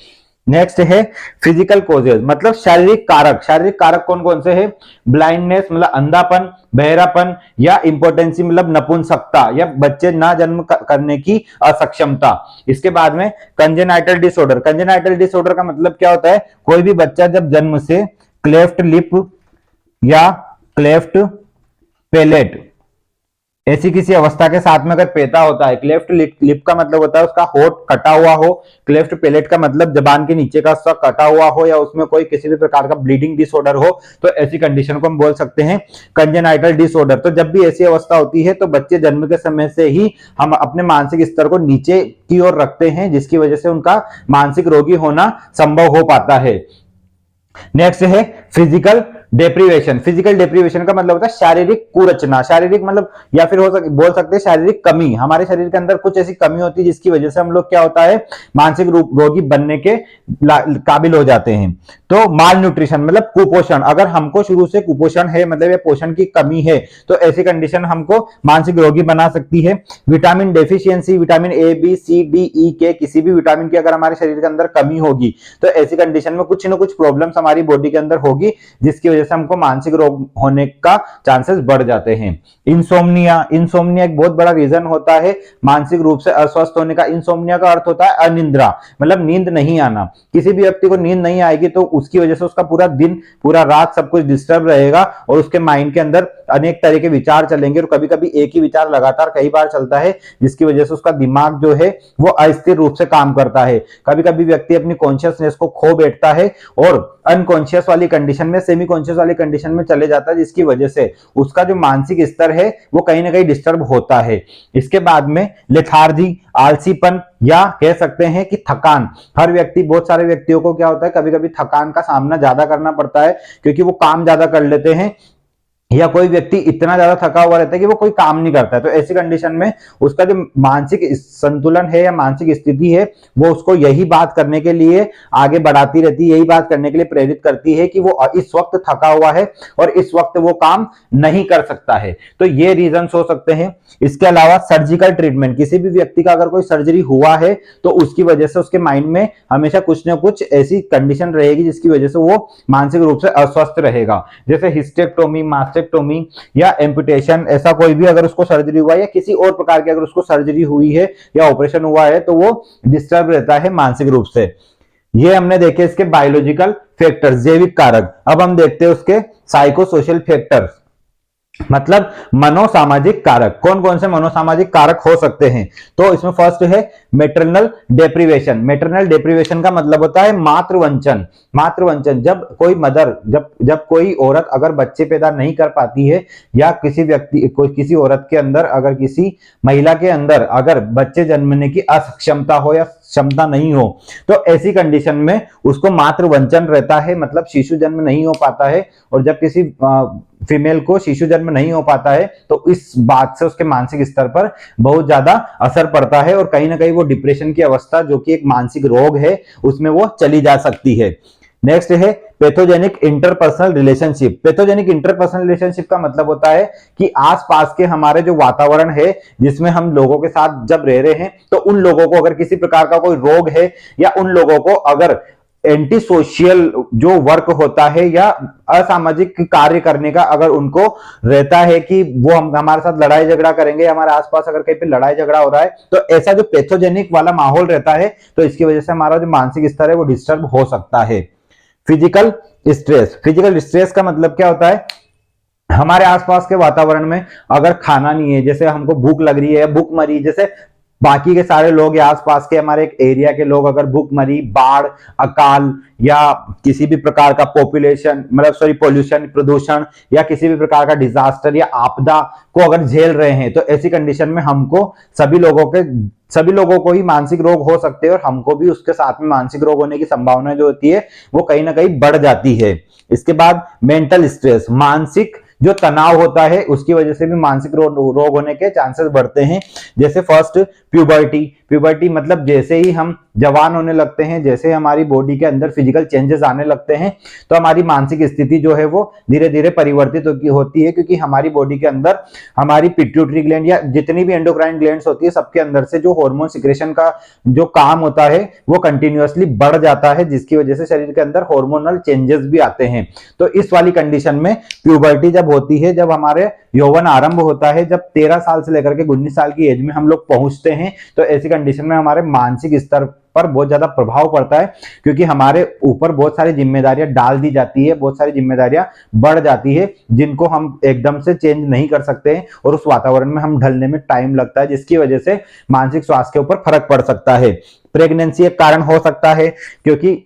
नेक्स्ट है फिजिकल कोजेज, मतलब शारीरिक कारक। शारीरिक कारक कौन कौन से हैं? ब्लाइंडनेस, मतलब अंधापन, बहरापन या इंपोर्टेंसी, मतलब नपुंसकता या बच्चे ना जन्म करने की असक्षमता। इसके बाद में कंजेनाइटल डिसऑर्डर। कंजेनाइटल डिसऑर्डर का मतलब क्या होता है? कोई भी बच्चा जब जन्म से क्लेफ्ट लिप या क्लेफ्ट पैलेट ऐसी किसी अवस्था के साथ में अगर पैदा होता है, क्लेफ्ट लिप का मतलब होता है उसका होठ कटा हुआ हो, क्लेफ्ट पैलेट का मतलब जबान के नीचे का हिस्सा कटा हुआ हो, या उसमें कोई किसी भी प्रकार का ब्लीडिंग डिसऑर्डर हो, तो ऐसी कंडीशन को हम बोल सकते हैं कंजेनाइटल डिसऑर्डर। तो जब भी ऐसी अवस्था होती है तो बच्चे जन्म के समय से ही हम अपने मानसिक स्तर को नीचे की ओर रखते हैं, जिसकी वजह से उनका मानसिक रोगी होना संभव हो पाता है। नेक्स्ट है फिजिकल डेप्रीवेशन। फिजिकल डेप्रीवेशन का मतलब होता है शारीरिक कुरचना। शारीरिक मतलब या फिर बोल सकते हैं शारीरिक कमी। हमारे शरीर के अंदर कुछ ऐसी कमी होती है जिसकी वजह से हम लोग क्या होता है मानसिक रोगी बनने के काबिल हो जाते हैं। तो माल न्यूट्रिशन मतलब कुपोषण। अगर हमको शुरू से कुपोषण है, मतलब ये पोषण की कमी है, तो ऐसी कंडीशन हमको मानसिक रोगी बना सकती है। Vitamin deficiency, vitamin A B C D E के किसी भी विटामिन की अगर हमारे शरीर के अंदर कमी होगी तो ऐसी कंडीशन में कुछ ना कुछ प्रॉब्लम्स हमारी बॉडी के अंदर होगी, जिसकी वजह से हमको मानसिक रोग होने का चांसेस बढ़ जाते हैं। इंसोम्निया, इंसोम्निया एक बहुत बड़ा रीजन होता है मानसिक रूप से अस्वस्थ होने का। इंसोम्निया का अर्थ होता है अनिद्रा, मतलब नींद नहीं आना। किसी भी व्यक्ति को नींद नहीं आएगी तो उसकी वजह से उसका पूरा दिन पूरा रात सब कुछ डिस्टर्ब रहेगा और उसके माइंड के अंदर अनेक तरह के विचार चलेंगे, और कभी कभी एक ही विचार लगातार कई बार चलता है, जिसकी वजह से उसका दिमाग जो है वो अस्थिर रूप से काम करता है। कभी कभी व्यक्ति अपनी कॉन्शियसनेस को खो बैठता है और अनकॉन्शियस वाली कंडीशन में, सेमी कॉन्शियस वाली कंडीशन में चले जाता है, जिसकी वजह से उसका जो मानसिक स्तर है वो कहीं ना कहीं डिस्टर्ब होता है। इसके बाद में लेथार्जी, आलसीपन या कह सकते हैं कि थकान। हर व्यक्ति, बहुत सारे व्यक्तियों को क्या होता है कभी कभी थकान का सामना ज्यादा करना पड़ता है, क्योंकि वो काम ज्यादा कर लेते हैं, या कोई व्यक्ति इतना ज्यादा थका हुआ रहता है कि वो कोई काम नहीं करता है, तो ऐसी कंडीशन में उसका जो मानसिक संतुलन है या मानसिक स्थिति है वो उसको यही बात करने के लिए आगे बढ़ाती रहती है, यही बात करने के लिए प्रेरित करती है कि वो इस वक्त थका हुआ है और इस वक्त वो काम नहीं कर सकता है। तो ये रीजन हो सकते हैं। इसके अलावा सर्जिकल ट्रीटमेंट, किसी भी व्यक्ति का अगर कोई सर्जरी हुआ है तो उसकी वजह से उसके माइंड में हमेशा कुछ ना कुछ ऐसी कंडीशन रहेगी जिसकी वजह से वो मानसिक रूप से अस्वस्थ रहेगा, जैसे हिस्टेक्टोमी, मास्टेक्टोमी या एम्पुटेशन, ऐसा कोई भी अगर उसको सर्जरी हुआ है या किसी और प्रकार की अगर उसको सर्जरी हुई है या ऑपरेशन हुआ है तो वो डिस्टर्ब रहता है मानसिक रूप से। ये हमने देखे इसके बायोलॉजिकल फैक्टर्स, जैविक कारक। अब हम देखते हैं उसके साइको सोशल फैक्टर्स, मतलब मनोसामाजिक कारक। कौन कौन से मनोसामाजिक कारक हो सकते हैं? तो इसमें फर्स्ट है मेटरनल डेप्रिवेशन। मेटरनल डेप्रिवेशन का मतलब होता है मातृवंचन। मातृवंचन, जब कोई मदर, जब कोई औरत अगर बच्चे पैदा नहीं कर पाती है या किसी व्यक्ति किसी औरत के अंदर, अगर किसी महिला के अंदर अगर बच्चे जन्मने की अक्षमता हो या क्षमता नहीं हो, तो ऐसी कंडीशन में उसको मातृवंचन रहता है, मतलब शिशु जन्म नहीं हो पाता है। और जब किसी फीमेल को शिशु जन्म नहीं हो पाता है तो इस बात से उसके मानसिक स्तर पर बहुत ज्यादा असर पड़ता है और कहीं ना कहीं वो डिप्रेशन की अवस्था, जो कि एक मानसिक रोग है, उसमें वो चली जा सकती है। नेक्स्ट है pathogenic interpersonal relationship. Pathogenic interpersonal relationship का मतलब होता है कि आसपास के हमारे जो वातावरण है जिसमें हम लोगों के साथ जब रह रहे हैं, तो उन लोगों को अगर किसी प्रकार का कोई रोग है या उन लोगों को अगर एंटी सोशियल जो वर्क होता है या असामाजिक कार्य करने का अगर उनको रहता है कि वो हमारे साथ लड़ाई झगड़ा करेंगे, हमारे आसपास अगर कहीं पे लड़ाई झगड़ा हो रहा है, तो ऐसा जो पैथोजेनिक वाला माहौल रहता है तो इसकी वजह से हमारा जो मानसिक स्तर है वो डिस्टर्ब हो सकता है। Physical stress. फिजिकल स्ट्रेस का मतलब क्या होता है? हमारे आसपास के वातावरण में अगर खाना नहीं है, जैसे हमको भूख लग रही है, भूखमरी, जैसे बाकी के सारे लोग या आसपास के हमारे एक एरिया के लोग अगर भूखमरी, बाढ़, अकाल या किसी भी प्रकार का पॉपुलेशन मतलब सॉरी पोल्यूशन, प्रदूषण या किसी भी प्रकार का डिजास्टर या आपदा को अगर झेल रहे हैं, तो ऐसी कंडीशन में हमको सभी लोगों को ही मानसिक रोग हो सकते हैं और हमको भी उसके साथ में मानसिक रोग होने की संभावना जो होती है वो कहीं ना कहीं बढ़ जाती है। इसके बाद मेंटल स्ट्रेस, मानसिक जो तनाव होता है उसकी वजह से भी मानसिक रोग होने के चांसेस बढ़ते हैं। जैसे फर्स्ट प्यूबर्टी। प्यूबर्टी मतलब जैसे ही हम जवान होने लगते हैं, जैसे हमारी बॉडी के अंदर फिजिकल चेंजेस आने लगते हैं, तो हमारी मानसिक स्थिति जो है वो धीरे धीरे परिवर्तित होती है, क्योंकि हमारी बॉडी के अंदर हमारी पिट्यूटरी ग्लैंड या जितनी भी एंडोक्राइन ग्लैंड्स होती है सबके अंदर से जो हार्मोन सिक्रेशन का जो काम होता है वो कंटिन्यूअसली बढ़ जाता है, जिसकी वजह से शरीर के अंदर हार्मोनल चेंजेस भी आते हैं। तो इस वाली कंडीशन में प्यूबर्टी जब होती है, जब हमारे यौवन आरंभ होता है, जब 13 साल से लेकर के 19 साल की एज में हम लोग पहुंचते हैं, तो ऐसी कंडीशन में हमारे मानसिक स्तर पर बहुत ज्यादा प्रभाव पड़ता है, क्योंकि हमारे ऊपर बहुत सारी जिम्मेदारियां डाल दी जाती है, बहुत सारी जिम्मेदारियां बढ़ जाती है जिनको हम एकदम से चेंज नहीं कर सकते हैं और उस वातावरण में हम ढलने में टाइम लगता है, जिसकी वजह से मानसिक स्वास्थ्य के ऊपर फर्क पड़ सकता है। प्रेगनेंसी एक कारण हो सकता है, क्योंकि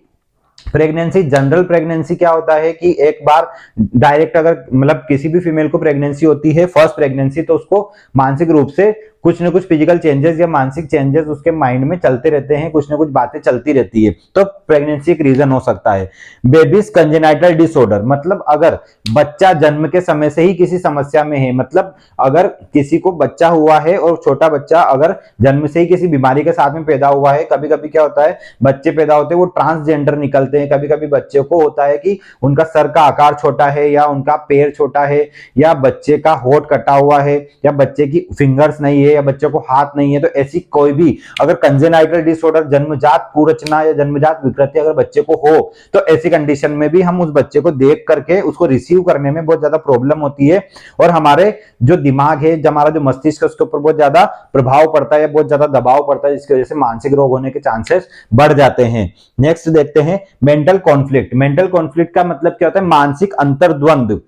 प्रेगनेंसी, जनरल प्रेगनेंसी क्या होता है कि एक बार डायरेक्ट अगर मतलब किसी भी फीमेल को प्रेगनेंसी होती है फर्स्ट प्रेगनेंसी, तो उसको मानसिक रूप से कुछ ना कुछ फिजिकल चेंजेस या मानसिक चेंजेस उसके माइंड में चलते रहते हैं, कुछ ना कुछ बातें चलती रहती है, तो प्रेगनेंसी एक रीजन हो सकता है। बेबीज कंजेनाइटल डिसऑर्डर, मतलब अगर बच्चा जन्म के समय से ही किसी समस्या में है, मतलब अगर किसी को बच्चा हुआ है और छोटा बच्चा अगर जन्म से ही किसी बीमारी के साथ में पैदा हुआ है, कभी कभी क्या होता है बच्चे पैदा होते हैं वो ट्रांसजेंडर निकलते हैं, कभी कभी बच्चे को होता है कि उनका सर का आकार छोटा है या उनका पैर छोटा है या बच्चे का होठ कटा हुआ है या बच्चे की फिंगर्स नहीं है या बच्चे को हाथ नहीं है, तो ऐसी कोई भी अगर कंजेनाइटल डिसऑर्डर, जन्मजात कुरचना या जन्मजात विकृति अगर बच्चे को हो, तो ऐसी कंडीशन में भी हम उस बच्चे को देख करके उसको रिसीव करने में बहुत ज्यादा प्रॉब्लम होती है और हमारे जो दिमाग है, हमारा जो मस्तिष्क है उसके ऊपर बहुत ज्यादा प्रभाव पड़ता है, बहुत ज्यादा दबाव पड़ता है, जिसकी वजह से मानसिक रोग होने के चांसेस बढ़ जाते हैं। नेक्स्ट देखते हैं मेंटल कॉन्फ्लिक्ट। मेंटल कॉन्फ्लिक्ट का मतलब क्या होता है? मानसिक अंतर्द्वंद।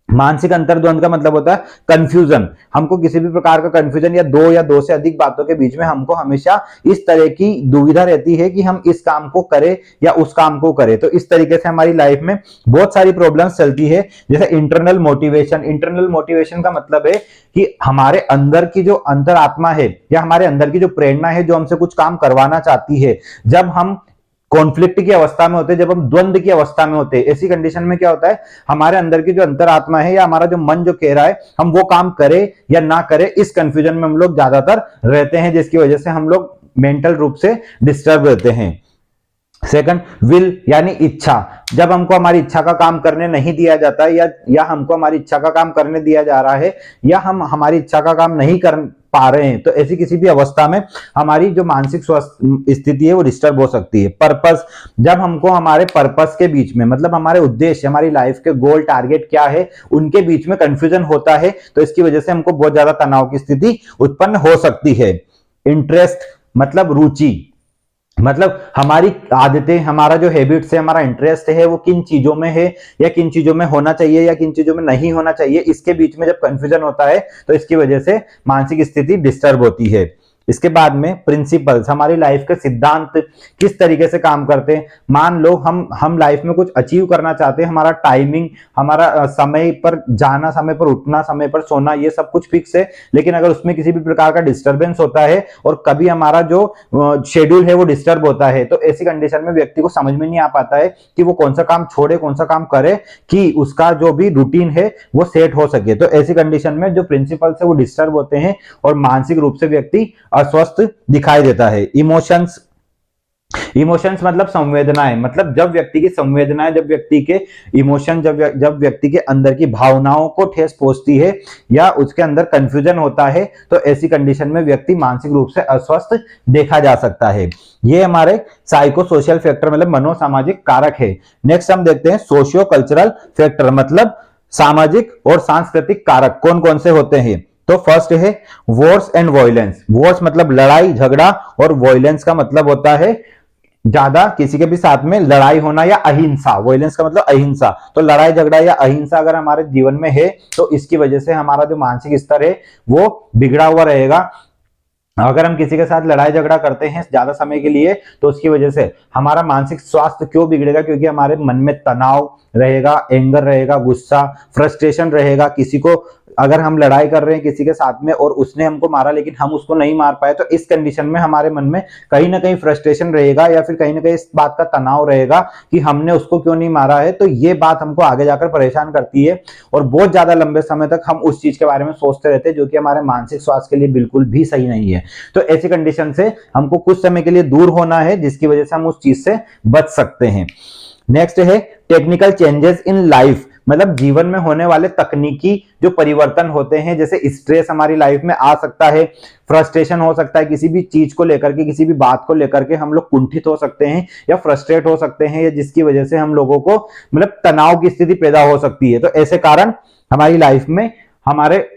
मानसिक अंतर्द्वंद का मतलब होता है कंफ्यूजन। हमको किसी भी प्रकार का कंफ्यूजन या दो से अधिक बातों के बीच में हमको हमेशा इस तरह की दुविधा रहती है कि हम इस काम को करें या उस काम को करें, तो इस तरीके से हमारी लाइफ में बहुत सारी प्रॉब्लम्स चलती है। जैसे इंटरनल मोटिवेशन। इंटरनल मोटिवेशन का मतलब है कि हमारे अंदर की जो अंतरात्मा है या हमारे अंदर की जो प्रेरणा है जो हमसे कुछ काम करवाना चाहती है, जब हम कॉन्फ्लिक्ट की अवस्था में होते हैं, जब हम द्वंद की अवस्था में होते हैं, ऐसी कंडीशन में क्या होता है, हमारे अंदर की जो अंतरात्मा है या हमारा जो मन जो कह रहा है हम वो काम करें या ना करें, इस कंफ्यूजन में हम लोग ज्यादातर रहते हैं, जिसकी वजह से हम लोग मेंटल रूप से डिस्टर्ब रहते हैं। सेकंड, विल यानी इच्छा। जब हमको हमारी इच्छा का काम करने नहीं दिया जाता है या हमको हमारी इच्छा का काम करने दिया जा रहा है या हम हमारी इच्छा का काम नहीं कर पा रहे हैं, तो ऐसी किसी भी अवस्था में हमारी जो मानसिक स्वास्थ्य स्थिति है वो डिस्टर्ब हो सकती है। पर्पस, जब हमको हमारे पर्पस के बीच में, मतलब हमारे उद्देश्य, हमारी लाइफ के गोल टारगेट क्या है, उनके बीच में कंफ्यूजन होता है, तो इसकी वजह से हमको बहुत ज्यादा तनाव की स्थिति उत्पन्न हो सकती है। इंटरेस्ट मतलब रुचि, मतलब हमारी आदतें, हमारा जो हैबिट्स है, हमारा इंटरेस्ट है वो किन चीजों में है या किन चीजों में होना चाहिए या किन चीजों में नहीं होना चाहिए, इसके बीच में जब कंफ्यूजन होता है तो इसकी वजह से मानसिक स्थिति डिस्टर्ब होती है। इसके बाद में प्रिंसिपल्स, हमारी लाइफ के सिद्धांत किस तरीके से काम करते हैं। मान लो हम लाइफ में कुछ अचीव करना चाहते हैं, हमारा टाइमिंग, हमारा समय पर जाना, समय पर उठना, समय पर सोना, ये सब कुछ फिक्स है, लेकिन अगर उसमें किसी भी प्रकार का डिस्टर्बेंस होता है और कभी हमारा जो शेड्यूल है वो डिस्टर्ब होता है, तो ऐसी कंडीशन में व्यक्ति को समझ में नहीं आ पाता है कि वो कौन सा काम छोड़े, कौन सा काम करे कि उसका जो भी रूटीन है वो सेट हो सके। तो ऐसी कंडीशन में जो प्रिंसिपल्स है वो डिस्टर्ब होते हैं और मानसिक रूप से व्यक्ति अस्वस्थ दिखाई देता है। इमोशंस, इमोशंस मतलब संवेदनाएं, मतलब जब व्यक्ति की संवेदनाएं, जब व्यक्ति के इमोशन, जब व्यक्ति के अंदर की भावनाओं को ठेस पहुंचती है या उसके अंदर कंफ्यूजन होता है, तो ऐसी कंडीशन में व्यक्ति मानसिक रूप से अस्वस्थ देखा जा सकता है। ये हमारे साइको सोशल फैक्टर मतलब मनोसामाजिक कारक है। नेक्स्ट हम देखते हैं सोशियो कल्चरल फैक्टर, मतलब सामाजिक और सांस्कृतिक कारक कौन कौन से होते हैं। तो फर्स्ट है वॉर्स एंड वॉयलेंस। वॉर्स मतलब लड़ाई झगड़ा और वॉयलेंस का मतलब होता है ज्यादा किसी के भी साथ में लड़ाई होना या अहिंसा। वॉयलेंस का मतलब अहिंसा, तो लड़ाई झगड़ा या अहिंसा अगर हमारे जीवन में है तो इसकी वजह से हमारा जो मानसिक स्तर है वो बिगड़ा हुआ रहेगा। अगर हम किसी के साथ लड़ाई झगड़ा करते हैं ज्यादा समय के लिए तो उसकी वजह से हमारा मानसिक स्वास्थ्य क्यों बिगड़ेगा, क्योंकि हमारे मन में तनाव रहेगा, एंगर रहेगा, गुस्सा, फ्रस्ट्रेशन रहेगा। किसी को अगर हम लड़ाई कर रहे हैं किसी के साथ में और उसने हमको मारा लेकिन हम उसको नहीं मार पाए, तो इस कंडीशन में हमारे मन में कहीं ना कहीं फ्रस्ट्रेशन रहेगा या फिर कहीं ना कहीं इस बात का तनाव रहेगा कि हमने उसको क्यों नहीं मारा है। तो ये बात हमको आगे जाकर परेशान करती है और बहुत ज्यादा लंबे समय तक हम उस चीज के बारे में सोचते रहते हैं, जो कि हमारे मानसिक स्वास्थ्य के लिए बिल्कुल भी सही नहीं है। तो ऐसी कंडीशन से हमको कुछ समय के लिए दूर होना है, जिसकी वजह से हम उस चीज से बच सकते हैं। नेक्स्ट है टेक्निकल चेंजेस इन लाइफ, मतलब जीवन में होने वाले तकनीकी जो परिवर्तन होते हैं, जैसे स्ट्रेस हमारी लाइफ में आ सकता है, फ्रस्ट्रेशन हो सकता है, किसी भी चीज को लेकर के, किसी भी बात को लेकर के हम लोग कुंठित हो सकते हैं या फ्रस्ट्रेट हो सकते हैं, या जिसकी वजह से हम लोगों को मतलब तनाव की स्थिति पैदा हो सकती है। तो ऐसे कारण हमारी लाइफ में हमारे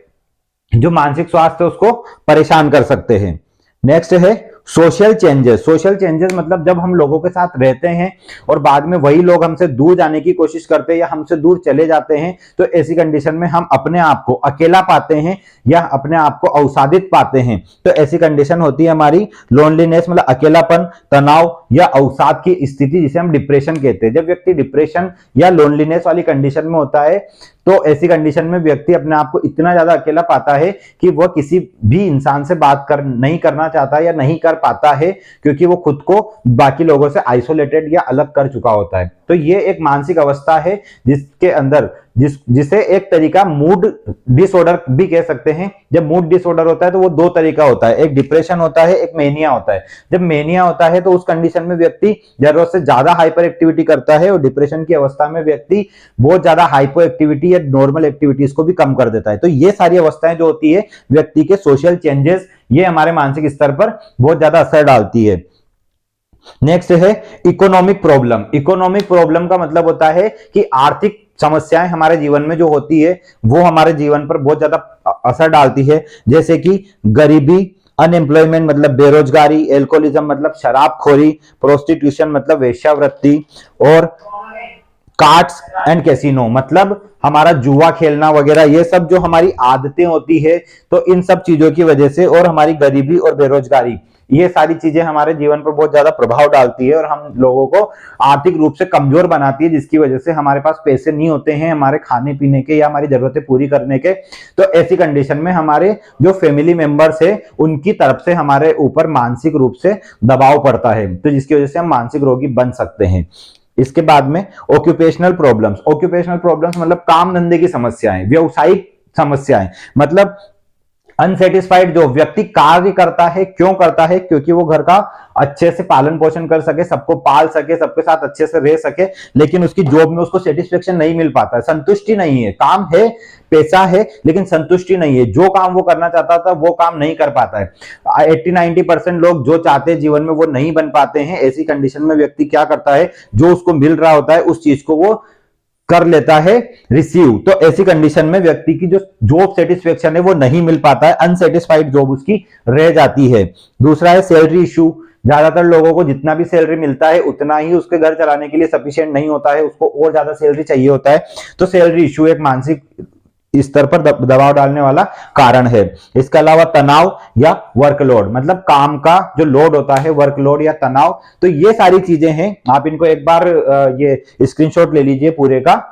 जो मानसिक स्वास्थ्य है उसको परेशान कर सकते हैं। नेक्स्ट है सोशल चेंजेस। सोशल चेंजेस मतलब जब हम लोगों के साथ रहते हैं और बाद में वही लोग हमसे दूर जाने की कोशिश करते हैं या हमसे दूर चले जाते हैं, तो ऐसी कंडीशन में हम अपने आप को अकेला पाते हैं या अपने आप को अवसादित पाते हैं। तो ऐसी कंडीशन होती है हमारी लोनलीनेस, मतलब अकेलापन, तनाव या अवसाद की स्थिति, जिसे हम डिप्रेशन कहते हैं। जब व्यक्ति डिप्रेशन या लोनलीनेस वाली कंडीशन में होता है तो ऐसी कंडीशन में व्यक्ति अपने आप को इतना ज्यादा अकेला पाता है कि वह किसी भी इंसान से बात नहीं करना चाहता या नहीं कर पाता है, क्योंकि वो खुद को बाकी लोगों से आइसोलेटेड या अलग कर चुका होता है। तो ये एक मानसिक अवस्था है जिसके अंदर जिसे एक तरीका मूड डिसऑर्डर भी कह सकते हैं। जब मूड डिसऑर्डर होता है तो वो दो तरीका होता है, एक डिप्रेशन होता है, एक मेनिया होता है। जब मेनिया होता है तो उस कंडीशन में व्यक्ति जरूरत से ज्यादा हाइपर एक्टिविटी करता है और डिप्रेशन की अवस्था में व्यक्ति बहुत ज्यादा हाइपो एक्टिविटी या नॉर्मल एक्टिविटीज को भी कम कर देता है। तो ये सारी अवस्थाएं जो होती है व्यक्ति के सोशल चेंजेस, ये हमारे मानसिक स्तर पर बहुत ज्यादा असर डालती है। नेक्स्ट है इकोनॉमिक प्रॉब्लम। इकोनॉमिक प्रॉब्लम का मतलब होता है कि आर्थिक समस्याएं हमारे जीवन में जो होती है वो हमारे जीवन पर बहुत ज्यादा असर डालती है, जैसे कि गरीबी, अनएम्प्लॉयमेंट मतलब बेरोजगारी, एल्कोहलिज्म मतलब शराबखोरी, प्रोस्टिट्यूशन मतलब वेश्यावृत्ति, और कार्ड्स एंड कैसीनो मतलब हमारा जुआ खेलना वगैरह। ये सब जो हमारी आदतें होती है, तो इन सब चीजों की वजह से और हमारी गरीबी और बेरोजगारी, ये सारी चीजें हमारे जीवन पर बहुत ज्यादा प्रभाव डालती है और हम लोगों को आर्थिक रूप से कमजोर बनाती है, जिसकी वजह से हमारे पास पैसे नहीं होते हैं हमारे खाने पीने के या हमारी जरूरतें पूरी करने के। तो ऐसी कंडीशन में हमारे जो फैमिली मेंबर्स है उनकी तरफ से हमारे ऊपर मानसिक रूप से दबाव पड़ता है, तो जिसकी वजह से हम मानसिक रोगी बन सकते हैं। इसके बाद में ऑक्यूपेशनल प्रॉब्लम्स। ऑक्यूपेशनल प्रॉब्लम्स मतलब काम धंधे की समस्याएं, व्यवसायिक समस्याएं, मतलब अनसेटिस्फाइड जो व्यक्ति कार्य करता है, क्यों करता है? क्योंकि वो घर का अच्छे से पालन पोषण कर सके, सबको पाल सके, सबके साथ अच्छे से रह सके, लेकिन उसकी जॉब में उसको सेटिस्फेक्शन नहीं मिल पाता है, संतुष्टि नहीं है। काम है, पैसा है, लेकिन संतुष्टि नहीं है। जो काम वो करना चाहता था वो काम नहीं कर पाता है। 80-90% लोग जो चाहते हैं जीवन में वो नहीं बन पाते हैं। ऐसी कंडीशन में व्यक्ति क्या करता है, जो उसको मिल रहा होता है उस चीज को वो कर लेता है रिसीव। तो ऐसी कंडीशन में व्यक्ति की जो जॉब सेटिस्फेक्शन है वो नहीं मिल पाता है, अनसेटिस्फाइड जॉब उसकी रह जाती है। दूसरा है सैलरी इशू। ज्यादातर लोगों को जितना भी सैलरी मिलता है उतना ही उसके घर चलाने के लिए सफिशिएंट नहीं होता है, उसको और ज्यादा सैलरी चाहिए होता है। तो सैलरी इशू एक मानसिक स्तर पर दबाव डालने वाला कारण है। इसके अलावा तनाव या वर्कलोड, मतलब काम का जो लोड होता है, वर्कलोड या तनाव, तो ये सारी चीजें हैं। आप इनको एक बार ये स्क्रीनशॉट ले लीजिए पूरे का।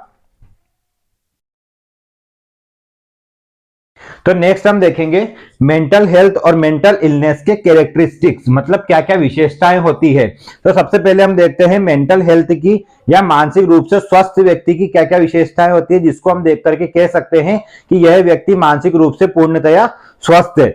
तो नेक्स्ट हम देखेंगे मेंटल हेल्थ और मेंटल इलनेस के कैरेक्टरिस्टिक्स, मतलब क्या क्या विशेषताएं होती है। तो सबसे पहले हम देखते हैं मेंटल हेल्थ की या मानसिक रूप से स्वस्थ व्यक्ति की क्या क्या विशेषताएं होती है, जिसको हम देख करके कह सकते हैं कि यह व्यक्ति मानसिक रूप से पूर्णतया स्वस्थ है।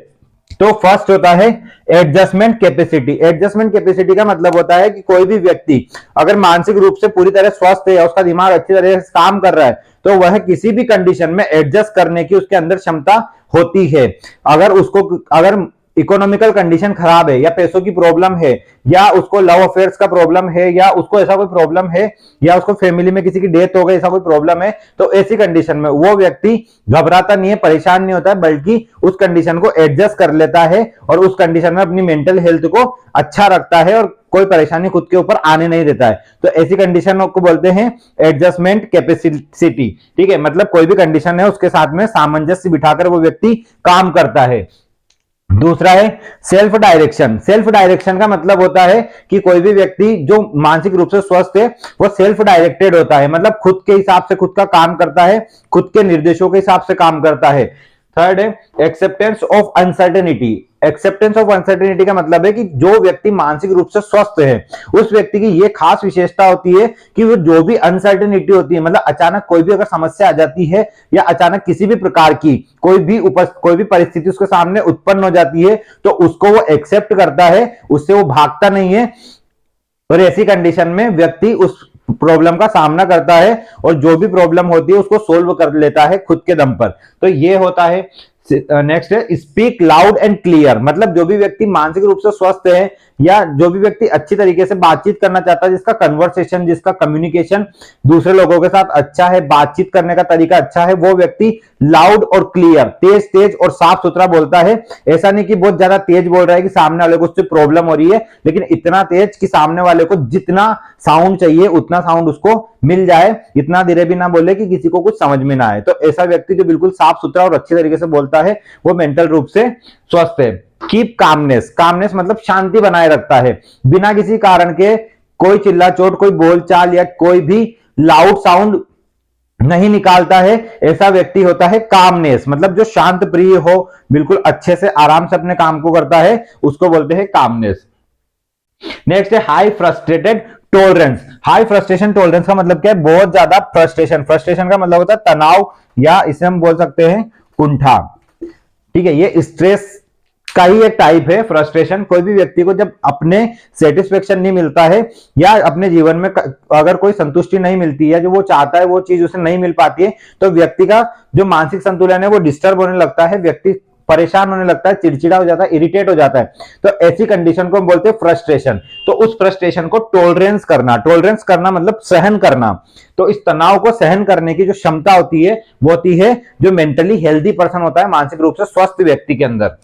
तो फर्स्ट होता है एडजस्टमेंट कैपेसिटी। एडजस्टमेंट कैपेसिटी का मतलब होता है कि कोई भी व्यक्ति अगर मानसिक रूप से पूरी तरह स्वस्थ है, उसका दिमाग अच्छी तरह से काम कर रहा है, तो वह किसी भी कंडीशन में एडजस्ट करने की उसके अंदर क्षमता होती है। अगर इकोनॉमिकल कंडीशन खराब है या पैसों की प्रॉब्लम है या उसको लव अफेयर्स का प्रॉब्लम है या उसको ऐसा कोई प्रॉब्लम है या उसको फैमिली में किसी की डेथ हो गई, ऐसा कोई प्रॉब्लम है, तो ऐसी कंडीशन में वो व्यक्ति घबराता नहीं है, परेशान नहीं होता है, बल्कि उस कंडीशन को एडजस्ट कर लेता है और उस कंडीशन में अपनी मेंटल हेल्थ को अच्छा रखता है और कोई परेशानी खुद के ऊपर आने नहीं देता है। तो ऐसी कंडीशन को बोलते हैं एडजस्टमेंट कैपेसिटी। ठीक है, मतलब कोई भी कंडीशन है उसके साथ में सामंजस्य बिठाकर वो व्यक्ति काम करता है। दूसरा है सेल्फ डायरेक्शन। सेल्फ डायरेक्शन का मतलब होता है कि कोई भी व्यक्ति जो मानसिक रूप से स्वस्थ है वो सेल्फ डायरेक्टेड होता है, मतलब खुद के हिसाब से खुद का काम करता है, खुद के निर्देशों के हिसाब से काम करता है। थर्ड है acceptance of uncertainty. Acceptance of uncertainty का मतलब है कि जो व्यक्ति मानसिक रूप से स्वस्थ है उस व्यक्ति की ये खास विशेषता होती है कि वो जो भी अनसर्टेनिटी होती है, मतलब अचानक कोई भी अगर समस्या आ जाती है या अचानक किसी भी प्रकार की कोई भी परिस्थिति उसके सामने उत्पन्न हो जाती है, तो उसको वो एक्सेप्ट करता है, उससे वो भागता नहीं है और ऐसी कंडीशन में व्यक्ति उस प्रॉब्लम का सामना करता है और जो भी प्रॉब्लम होती है उसको सोल्व कर लेता है खुद के दम पर। तो ये होता है। नेक्स्ट है स्पीक लाउड एंड क्लियर, मतलब जो भी व्यक्ति मानसिक रूप से स्वस्थ है या जो भी व्यक्ति अच्छी तरीके से बातचीत करना चाहता है, जिसका कन्वर्सेशन, जिसका कम्युनिकेशन दूसरे लोगों के साथ अच्छा है, बातचीत करने का तरीका अच्छा है, वो व्यक्ति लाउड और क्लियर, तेज तेज और साफ सुथरा बोलता है। ऐसा नहीं कि बहुत ज्यादा तेज बोल रहा है कि सामने वाले को उससे प्रॉब्लम हो रही है, लेकिन इतना तेज कि सामने वाले को जितना साउंड चाहिए उतना साउंड उसको मिल जाए, इतना धीरे भी ना बोले कि किसी को कुछ समझ में ना आए। तो ऐसा व्यक्ति जो बिल्कुल साफ सुथरा और अच्छी तरीके से बोलता है वो मेंटल रूप से स्वस्थ है। Keep calmness. कामनेस मतलब शांति बनाए रखता है, बिना किसी कारण के कोई चिल्ला चोट, कोई बोलचाल या कोई भी लाउड साउंड नहीं निकालता है, ऐसा व्यक्ति होता है कामनेस, मतलब जो शांत प्रिय हो, बिल्कुल अच्छे से आराम से अपने काम को करता है, उसको बोलते हैं कामनेस। नेक्स्ट है high frustrated tolerance. High frustration tolerance का मतलब क्या है? बहुत ज्यादा फ्रस्ट्रेशन। फ्रस्ट्रेशन का मतलब होता है तनाव या इसे हम बोल सकते हैं कुंठा। ठीक है, ये स्ट्रेस का ही एक टाइप है फ्रस्ट्रेशन। कोई भी व्यक्ति को जब अपने सेटिस्फेक्शन नहीं मिलता है या अपने जीवन में अगर कोई संतुष्टि नहीं मिलती है, जो वो चाहता है वो चीज उसे नहीं मिल पाती है, तो व्यक्ति का जो मानसिक संतुलन है वो डिस्टर्ब होने लगता है, व्यक्ति परेशान होने लगता है, चिड़चिड़ा हो जाता है, इरिटेट हो जाता है। तो ऐसी कंडीशन को हम बोलते हैं फ्रस्ट्रेशन। तो उस फ्रस्ट्रेशन को टॉलरेंस करना। टॉलरेंस करना मतलब सहन करना। तो इस तनाव को सहन करने की जो क्षमता होती है वो होती है जो मेंटली हेल्दी पर्सन होता है, मानसिक रूप से स्वस्थ व्यक्ति के अंदर।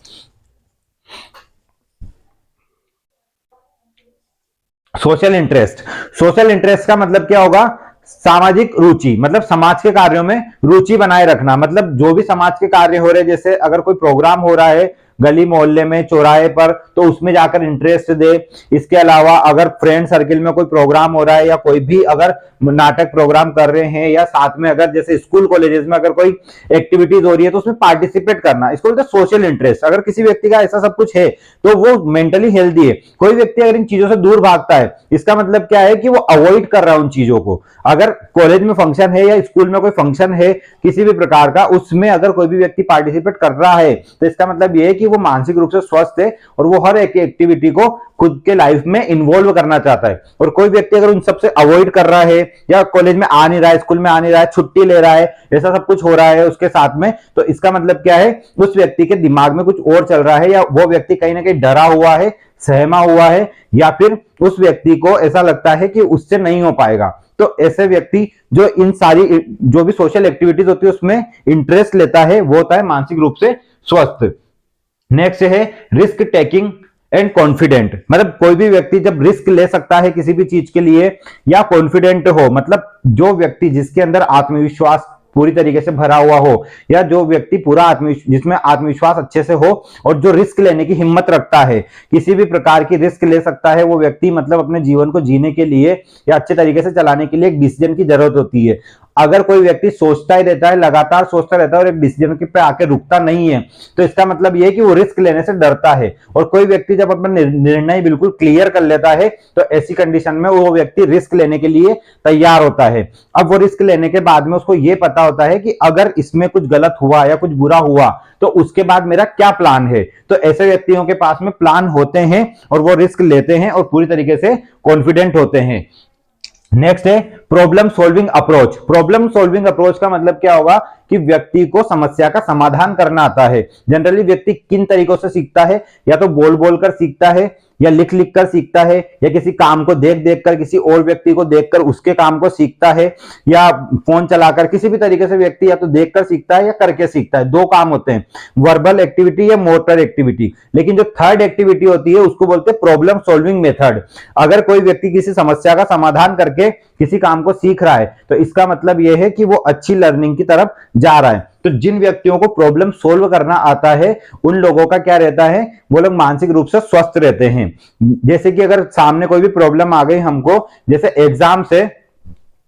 Social interest. सोशल इंटरेस्ट का मतलब क्या होगा? सामाजिक रुचि, मतलब समाज के कार्यों में रुचि बनाए रखना। मतलब जो भी समाज के कार्य हो रहे हैं, जैसे अगर कोई प्रोग्राम हो रहा है, गली मोहल्ले में, चौराहे पर, तो उसमें जाकर इंटरेस्ट दे। इसके अलावा अगर फ्रेंड सर्किल में कोई प्रोग्राम हो रहा है या कोई भी अगर नाटक प्रोग्राम कर रहे हैं या साथ में अगर जैसे स्कूल कॉलेजेस में अगर कोई एक्टिविटीज हो रही है तो उसमें पार्टिसिपेट करना, इसको बोलते हैं सोशल इंटरेस्ट। अगर किसी व्यक्ति का ऐसा सब कुछ है तो वो मेंटली हेल्दी है। कोई व्यक्ति अगर इन चीजों से दूर भागता है, इसका मतलब क्या है कि वो अवॉइड कर रहा है उन चीजों को। अगर कॉलेज में फंक्शन है या स्कूल में कोई फंक्शन है किसी भी प्रकार का, उसमें अगर कोई भी व्यक्ति पार्टिसिपेट कर रहा है तो इसका मतलब ये है कि वो मानसिक रूप से स्वस्थ है और वो हर एक एक्टिविटी को खुद के लाइफ में इन्वॉल्व करना चाहता है। और कोई व्यक्ति अगर उन सबसे अवॉइड कर रहा है या कॉलेज में आ नहीं रहा है, स्कूल में आ नहीं रहा है, छुट्टी ले रहा है, ऐसा सब कुछ हो रहा है उसके साथ में, तो इसका मतलब क्या है, उस व्यक्ति के दिमाग में कुछ और चल रहा है या वो व्यक्ति कहीं ना कहीं डरा हुआ है, सहमा हुआ है, या फिर उस व्यक्ति को ऐसा लगता है कि उससे नहीं हो पाएगा। तो ऐसे व्यक्ति जो इन सारी जो भी सोशल एक्टिविटीज होती है उसमें इंटरेस्ट लेता है वो होता है मानसिक रूप से स्वस्थ। नेक्स्ट है रिस्क टेकिंग एंड कॉन्फिडेंट। मतलब कोई भी व्यक्ति जब रिस्क ले सकता है किसी भी चीज के लिए या कॉन्फिडेंट हो, मतलब जो व्यक्ति जिसके अंदर आत्मविश्वास पूरी तरीके से भरा हुआ हो या जो व्यक्ति पूरा जिसमें आत्मविश्वास अच्छे से हो और जो रिस्क लेने की हिम्मत रखता है, किसी भी प्रकार की रिस्क ले सकता है वो व्यक्ति, मतलब अपने जीवन को जीने के लिए या अच्छे तरीके से चलाने के लिए एक डिसीजन की जरूरत होती है। अगर कोई व्यक्ति सोचता ही रहता है, लगातार सोचता रहता है और एक डिसीजन पे आके रुकता नहीं है, तो इसका मतलब यह है कि वो रिस्क लेने से डरता है। और कोई व्यक्ति जब अपना निर्णय बिल्कुल क्लियर कर लेता है तो ऐसी कंडीशन में वो व्यक्ति रिस्क लेने के लिए तैयार होता है। अब वो रिस्क लेने के बाद में उसको ये पता होता है कि अगर इसमें कुछ गलत हुआ या कुछ बुरा हुआ तो उसके बाद मेरा क्या प्लान है। तो ऐसे व्यक्तियों के पास में प्लान होते हैं और वो रिस्क लेते हैं और पूरी तरीके से कॉन्फिडेंट होते हैं। नेक्स्ट है problem solving approach. Problem solving approach का मतलब क्या होगा कि व्यक्ति को समस्या का समाधान करना आता है। जनरली व्यक्ति किन तरीकों से सीखता है, या तो बोल बोल कर सीखता है या लिख लिख कर सीखता है या किसी काम को देख देख कर, किसी और व्यक्ति को देखकर उसके काम को सीखता है, या फोन चलाकर, किसी भी तरीके से व्यक्ति या तो देखकर सीखता है या करके सीखता है। दो काम होते हैं, वर्बल एक्टिविटी या मोटर एक्टिविटी। लेकिन जो थर्ड एक्टिविटी होती है उसको बोलते हैं प्रॉब्लम सॉल्विंग मेथड। अगर कोई व्यक्ति किसी समस्या का समाधान करके किसी काम को सीख रहा है तो इसका मतलब यह है कि वो अच्छी लर्निंग की तरफ जा रहा है। तो जिन व्यक्तियों को प्रॉब्लम सोल्व करना आता है उन लोगों का क्या रहता है, वो लोग मानसिक रूप से स्वस्थ रहते हैं। जैसे कि अगर सामने कोई भी प्रॉब्लम आ गई हमको, जैसे एग्जाम से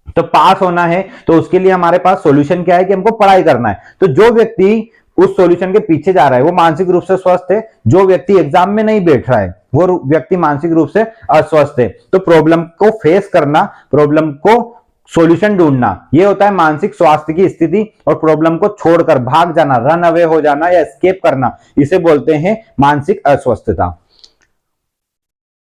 तो पास होना है, तो उसके लिए हमारे पास सॉल्यूशन क्या है कि हमको पढ़ाई करना है। तो जो व्यक्ति उस सॉल्यूशन के पीछे जा रहा है वो मानसिक रूप से स्वस्थ है। जो व्यक्ति एग्जाम में नहीं बैठ रहा है वो व्यक्ति मानसिक रूप से अस्वस्थ है। तो प्रॉब्लम को फेस करना, प्रॉब्लम को सॉल्यूशन ढूंढना, ये होता है मानसिक स्वास्थ्य की स्थिति। और प्रॉब्लम को छोड़कर भाग जाना, रन अवे हो जाना या एस्केप करना, इसे बोलते हैं मानसिक अस्वस्थता।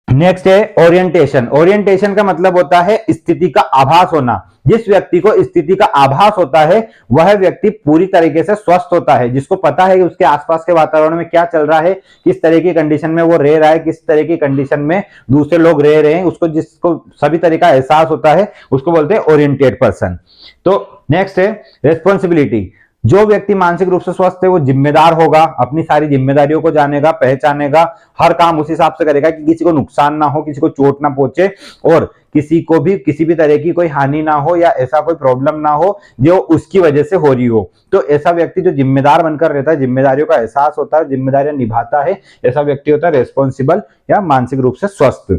नेक्स्ट है ओरिएंटेशन। ओरिएंटेशन का मतलब होता है स्थिति का आभास होना। जिस व्यक्ति को स्थिति का आभास होता है वह व्यक्ति पूरी तरीके से स्वस्थ होता है, जिसको पता है कि उसके आसपास के वातावरण में क्या चल रहा है, किस तरह की कंडीशन में वो रह रहा है, किस तरह की कंडीशन में दूसरे लोग रह रहे हैं, उसको जिसको सभी तरह का एहसास होता है उसको बोलते हैं ओरिएंटेड पर्सन। तो नेक्स्ट है रेस्पॉन्सिबिलिटी। जो व्यक्ति मानसिक रूप से स्वस्थ है वो जिम्मेदार होगा, अपनी सारी जिम्मेदारियों को जानेगा, पहचानेगा, हर काम उस हिसाब से करेगा कि किसी को नुकसान ना हो, किसी को चोट ना पहुंचे और किसी को भी किसी भी तरह की कोई हानि ना हो या ऐसा कोई प्रॉब्लम ना हो जो उसकी वजह से हो रही हो। तो ऐसा व्यक्ति जो जिम्मेदार बनकर रहता है, जिम्मेदारियों का एहसास होता है, जिम्मेदारियां निभाता है, ऐसा व्यक्ति होता है रेस्पॉन्सिबल या मानसिक रूप से स्वस्थ।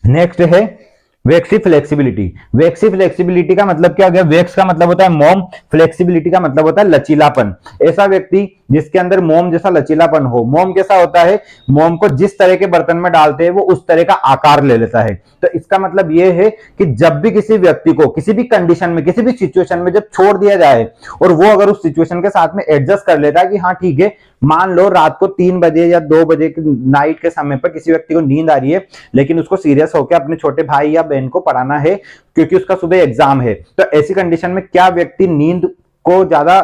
नेक्स्ट है वैक्सी फ्लेक्सिबिलिटी। वैक्सी फ्लेक्सिबिलिटी का मतलब क्या हो गया, वैक्स का मतलब होता है मोम, फ्लेक्सिबिलिटी का मतलब होता है लचीलापन। ऐसा व्यक्ति जिसके अंदर मोम जैसा लचीलापन हो। मोम कैसा होता है, मोम को जिस तरह के बर्तन में डालते हैं वो उस तरह का आकार ले लेता है। तो इसका मतलब ये है कि जब भी किसी व्यक्ति को किसी भी कंडीशन में, किसी भी सिचुएशन में जब छोड़ दिया जाए और वो अगर उस सिचुएशन के साथ में एडजस्ट कर लेता है कि हाँ ठीक है, मान लो रात को 3 बजे या 2 बजे नाइट के समय पर किसी व्यक्ति को नींद आ रही है, लेकिन उसको सीरियस होकर अपने छोटे भाई या बहन को पढ़ाना है क्योंकि उसका सुबह एग्जाम है। तो ऐसी कंडीशन में क्या व्यक्ति नींद को ज्यादा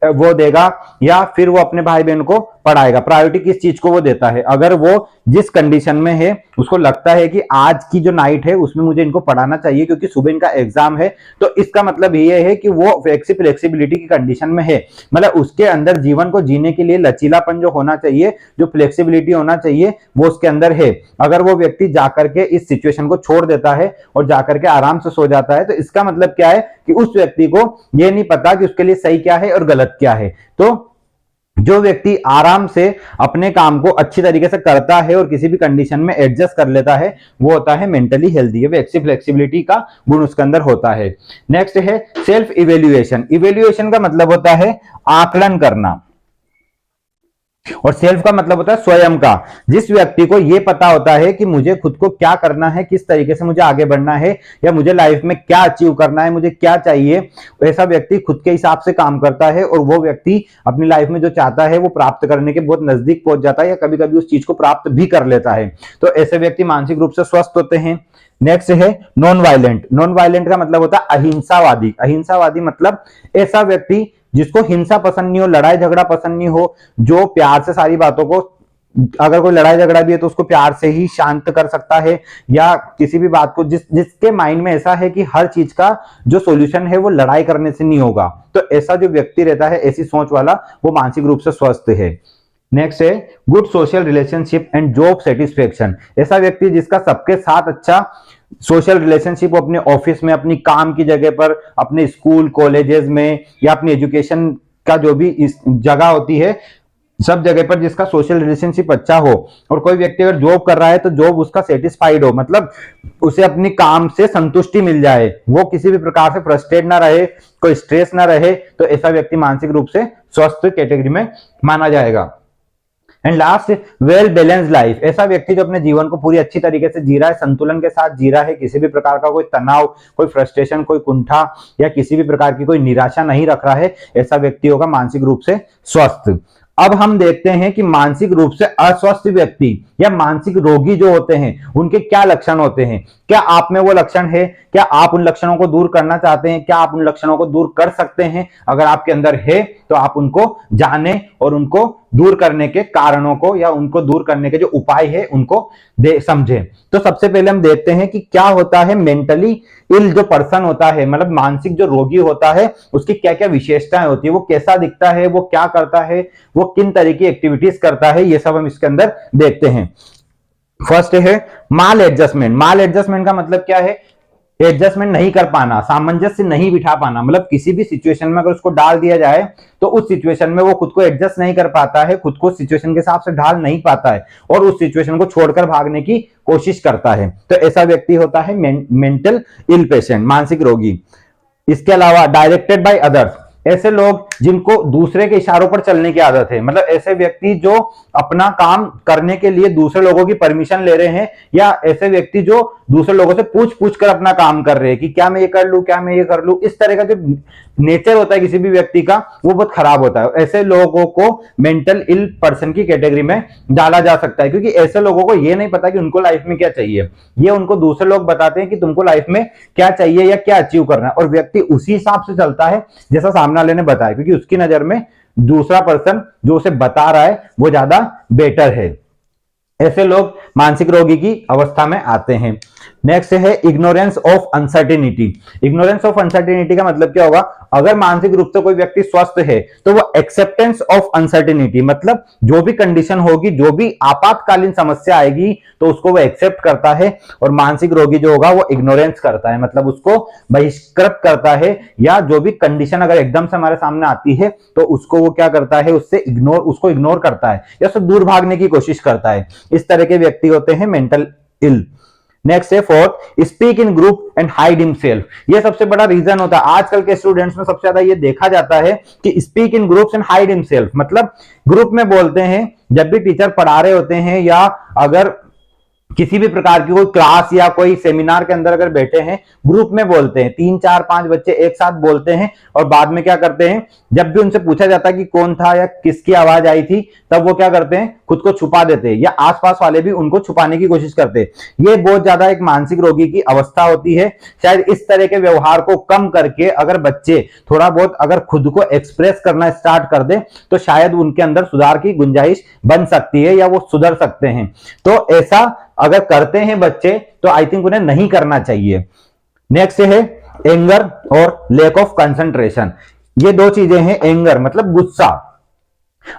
वो देगा या फिर वो अपने भाई बहन को पढ़ाएगा? प्रायोरिटी किस चीज को वो देता है? अगर वो जिस कंडीशन में है उसको लगता है कि आज की जो नाइट है उसमें मुझे इनको पढ़ाना चाहिए क्योंकि सुबह इनका एग्जाम है, तो इसका मतलब ये है कि वो फ्लेक्सिबिलिटी की कंडीशन में है। मतलब उसके अंदर जीवन को जीने के लिए लचीलापन जो होना चाहिए, जो फ्लेक्सिबिलिटी होना चाहिए, वो उसके अंदर है। अगर वो व्यक्ति जाकर के इस सिचुएशन को छोड़ देता है और जाकर के आराम से सो जाता है तो इसका मतलब क्या है कि उस व्यक्ति को ये नहीं पता कि उसके लिए सही क्या है और गलत क्या है। तो जो व्यक्ति आराम से अपने काम को अच्छी तरीके से करता है और किसी भी कंडीशन में एडजस्ट कर लेता है, वो होता है मेंटली हेल्दी। फ्लेक्सिबिलिटी का गुण उसके अंदर होता है। नेक्स्ट है सेल्फ इवेल्युएशन। इवेल्युएशन का मतलब होता है आकलन करना, और सेल्फ का मतलब होता है स्वयं का। जिस व्यक्ति को यह पता होता है कि मुझे खुद को क्या करना है, किस तरीके से मुझे आगे बढ़ना है, या मुझे लाइफ में क्या अचीव करना है, मुझे क्या चाहिए, ऐसा व्यक्ति खुद के हिसाब से काम करता है और वो व्यक्ति अपनी लाइफ में जो चाहता है वो प्राप्त करने के बहुत नजदीक पहुंच जाता है, या कभी कभी उस चीज को प्राप्त भी कर लेता है। तो ऐसे व्यक्ति मानसिक रूप से स्वस्थ होते हैं। नेक्स्ट है नॉन वायलेंट। नॉन वायलेंट का मतलब होता है अहिंसावादी। अहिंसावादी मतलब ऐसा व्यक्ति जिसको हिंसा पसंद नहीं हो, लड़ाई झगड़ा पसंद नहीं हो, जो प्यार से सारी बातों को, अगर कोई लड़ाई झगड़ा भी है तो उसको प्यार से ही शांत कर सकता है, या किसी भी बात को जिसके माइंड में ऐसा है कि हर चीज का जो सॉल्यूशन है वो लड़ाई करने से नहीं होगा, तो ऐसा जो व्यक्ति रहता है, ऐसी सोच वाला, वो मानसिक रूप से स्वस्थ है। नेक्स्ट है good social relationship and job satisfaction. ऐसा व्यक्ति जिसका सबके साथ अच्छा सोशल रिलेशनशिप, अपने ऑफिस में, अपनी काम की जगह पर, अपने स्कूल कॉलेजेस में, या अपनी एजुकेशन का जो भी इस जगह होती है, सब जगह पर जिसका सोशल रिलेशनशिप अच्छा हो। और कोई व्यक्ति अगर जॉब कर रहा है तो जॉब उसका सेटिस्फाइड हो, मतलब उसे अपनी काम से संतुष्टि मिल जाए, वो किसी भी प्रकार से फ्रस्ट्रेट ना रहे, कोई स्ट्रेस ना रहे, तो ऐसा व्यक्ति मानसिक रूप से स्वस्थ कैटेगरी में माना जाएगा। And last well balanced life. ऐसा व्यक्ति जो अपने जीवन को पूरी अच्छी तरीके से जी रहा है, संतुलन के साथ जी रहा है, किसी भी प्रकार का कोई तनाव, कोई फ्रस्ट्रेशन, कोई कुंठा या किसी भी प्रकार की कोई निराशा नहीं रख रहा है, ऐसा व्यक्ति होगा मानसिक रूप से स्वस्थ। अब हम देखते हैं कि मानसिक रूप से अस्वस्थ व्यक्ति या मानसिक रोगी जो होते हैं उनके क्या लक्षण होते हैं। क्या आप में वो लक्षण है? क्या आप उन लक्षणों को दूर करना चाहते हैं? क्या आप उन लक्षणों को दूर कर सकते हैं? अगर आपके अंदर है तो आप उनको जाने और उनको दूर करने के कारणों को या उनको दूर करने के जो उपाय है उनको समझें। तो सबसे पहले हम देखते हैं कि क्या होता है मेंटली इल जो पर्सन होता है, मतलब मानसिक जो रोगी होता है, उसकी क्या क्या विशेषताएं होती है, वो कैसा दिखता है, वो क्या करता है, वो किन तरह की एक्टिविटीज करता है, ये सब हम इसके अंदर देखते हैं। फर्स्ट है माल एडजस्टमेंट। माल एडजस्टमेंट का मतलब क्या है? एडजस्टमेंट नहीं कर पाना, सामंजस्य नहीं बिठा पाना, मतलब किसी भी सिचुएशन में अगर उसको डाल दिया जाए तो उस सिचुएशन में वो खुद को एडजस्ट नहीं कर पाता है, खुद को सिचुएशन के हिसाब से ढाल नहीं पाता है और उस सिचुएशन को छोड़कर भागने की कोशिश करता है, तो ऐसा व्यक्ति होता है मेंटल इल पेशेंट, मानसिक रोगी। इसके अलावा डायरेक्टेड बाय अदर्स। ऐसे लोग जिनको दूसरे के इशारों पर चलने की आदत है, मतलब ऐसे व्यक्ति जो अपना काम करने के लिए दूसरे लोगों की परमिशन ले रहे हैं, या ऐसे व्यक्ति जो दूसरे लोगों से पूछ पूछ कर अपना काम कर रहे हैं कि क्या मैं ये कर लूं, क्या मैं ये कर लूं, इस तरह का जो नेचर होता है किसी भी व्यक्ति का वो बहुत खराब होता है। ऐसे लोगों को मेंटल इल पर्सन की कैटेगरी में डाला जा सकता है, क्योंकि ऐसे लोगों को ये नहीं पता कि उनको लाइफ में क्या चाहिए, ये उनको दूसरे लोग बताते हैं कि तुमको लाइफ में क्या चाहिए या क्या अचीव करना है, और व्यक्ति उसी हिसाब से चलता है जैसा सामने वाले ने बताया, क्योंकि उसकी नजर में दूसरा पर्सन जो उसे बता रहा है वो ज्यादा बेटर है। ऐसे लोग मानसिक रोगी की अवस्था में आते हैं। नेक्स्ट है ignorance of uncertainty. Ignorance of uncertainty का मतलब क्या होगा? अगर मानसिक रूप से कोई व्यक्ति स्वस्थ है तो वो एक्सेप्टेंस ऑफ अनसर्टेनिटी, मतलब जो भी कंडीशन होगी, जो भी आपातकालीन समस्या आएगी तो उसको वो एक्सेप्ट करता है, और मानसिक रोगी जो होगा वो इग्नोरेंस करता है, मतलब उसको बहिष्कृत करता है, या जो भी कंडीशन अगर एकदम से हमारे सामने आती है तो उसको वो क्या करता है, उसको इग्नोर करता है या उससे दूर भागने की कोशिश करता है। इस तरह के व्यक्ति होते हैं मेंटल इल। नेक्स्ट है fourth speak in group and hide himself. ये सबसे बड़ा रीजन होता है आजकल के स्टूडेंट्स में, सबसे ज्यादा ये देखा जाता है कि speak in groups and hide himself, मतलब ग्रुप में बोलते हैं जब भी टीचर पढ़ा रहे होते हैं, या अगर किसी भी प्रकार की कोई क्लास या कोई सेमिनार के अंदर अगर बैठे हैं, ग्रुप में बोलते हैं, 3 4 5 बच्चे एक साथ बोलते हैं, और बाद में क्या करते हैं, जब भी उनसे पूछा जाता है कि कौन था या किसकी आवाज आई थी, तब वो क्या करते हैं, खुद को छुपा देते हैं, या आसपास वाले भी उनको छुपाने की कोशिश करते हैं। ये बहुत ज्यादा एक मानसिक रोगी की अवस्था होती है। शायद इस तरह के व्यवहार को कम करके अगर बच्चे थोड़ा बहुत अगर खुद को एक्सप्रेस करना स्टार्ट कर दें तो शायद उनके अंदर सुधार की गुंजाइश बन सकती है, या वो सुधर सकते हैं। तो ऐसा अगर करते हैं बच्चे तो आई थिंक उन्हें नहीं करना चाहिए। नेक्स्ट है एंगर और लैक ऑफ कंसंट्रेशन। ये दो चीजें हैं। एंगर मतलब गुस्सा,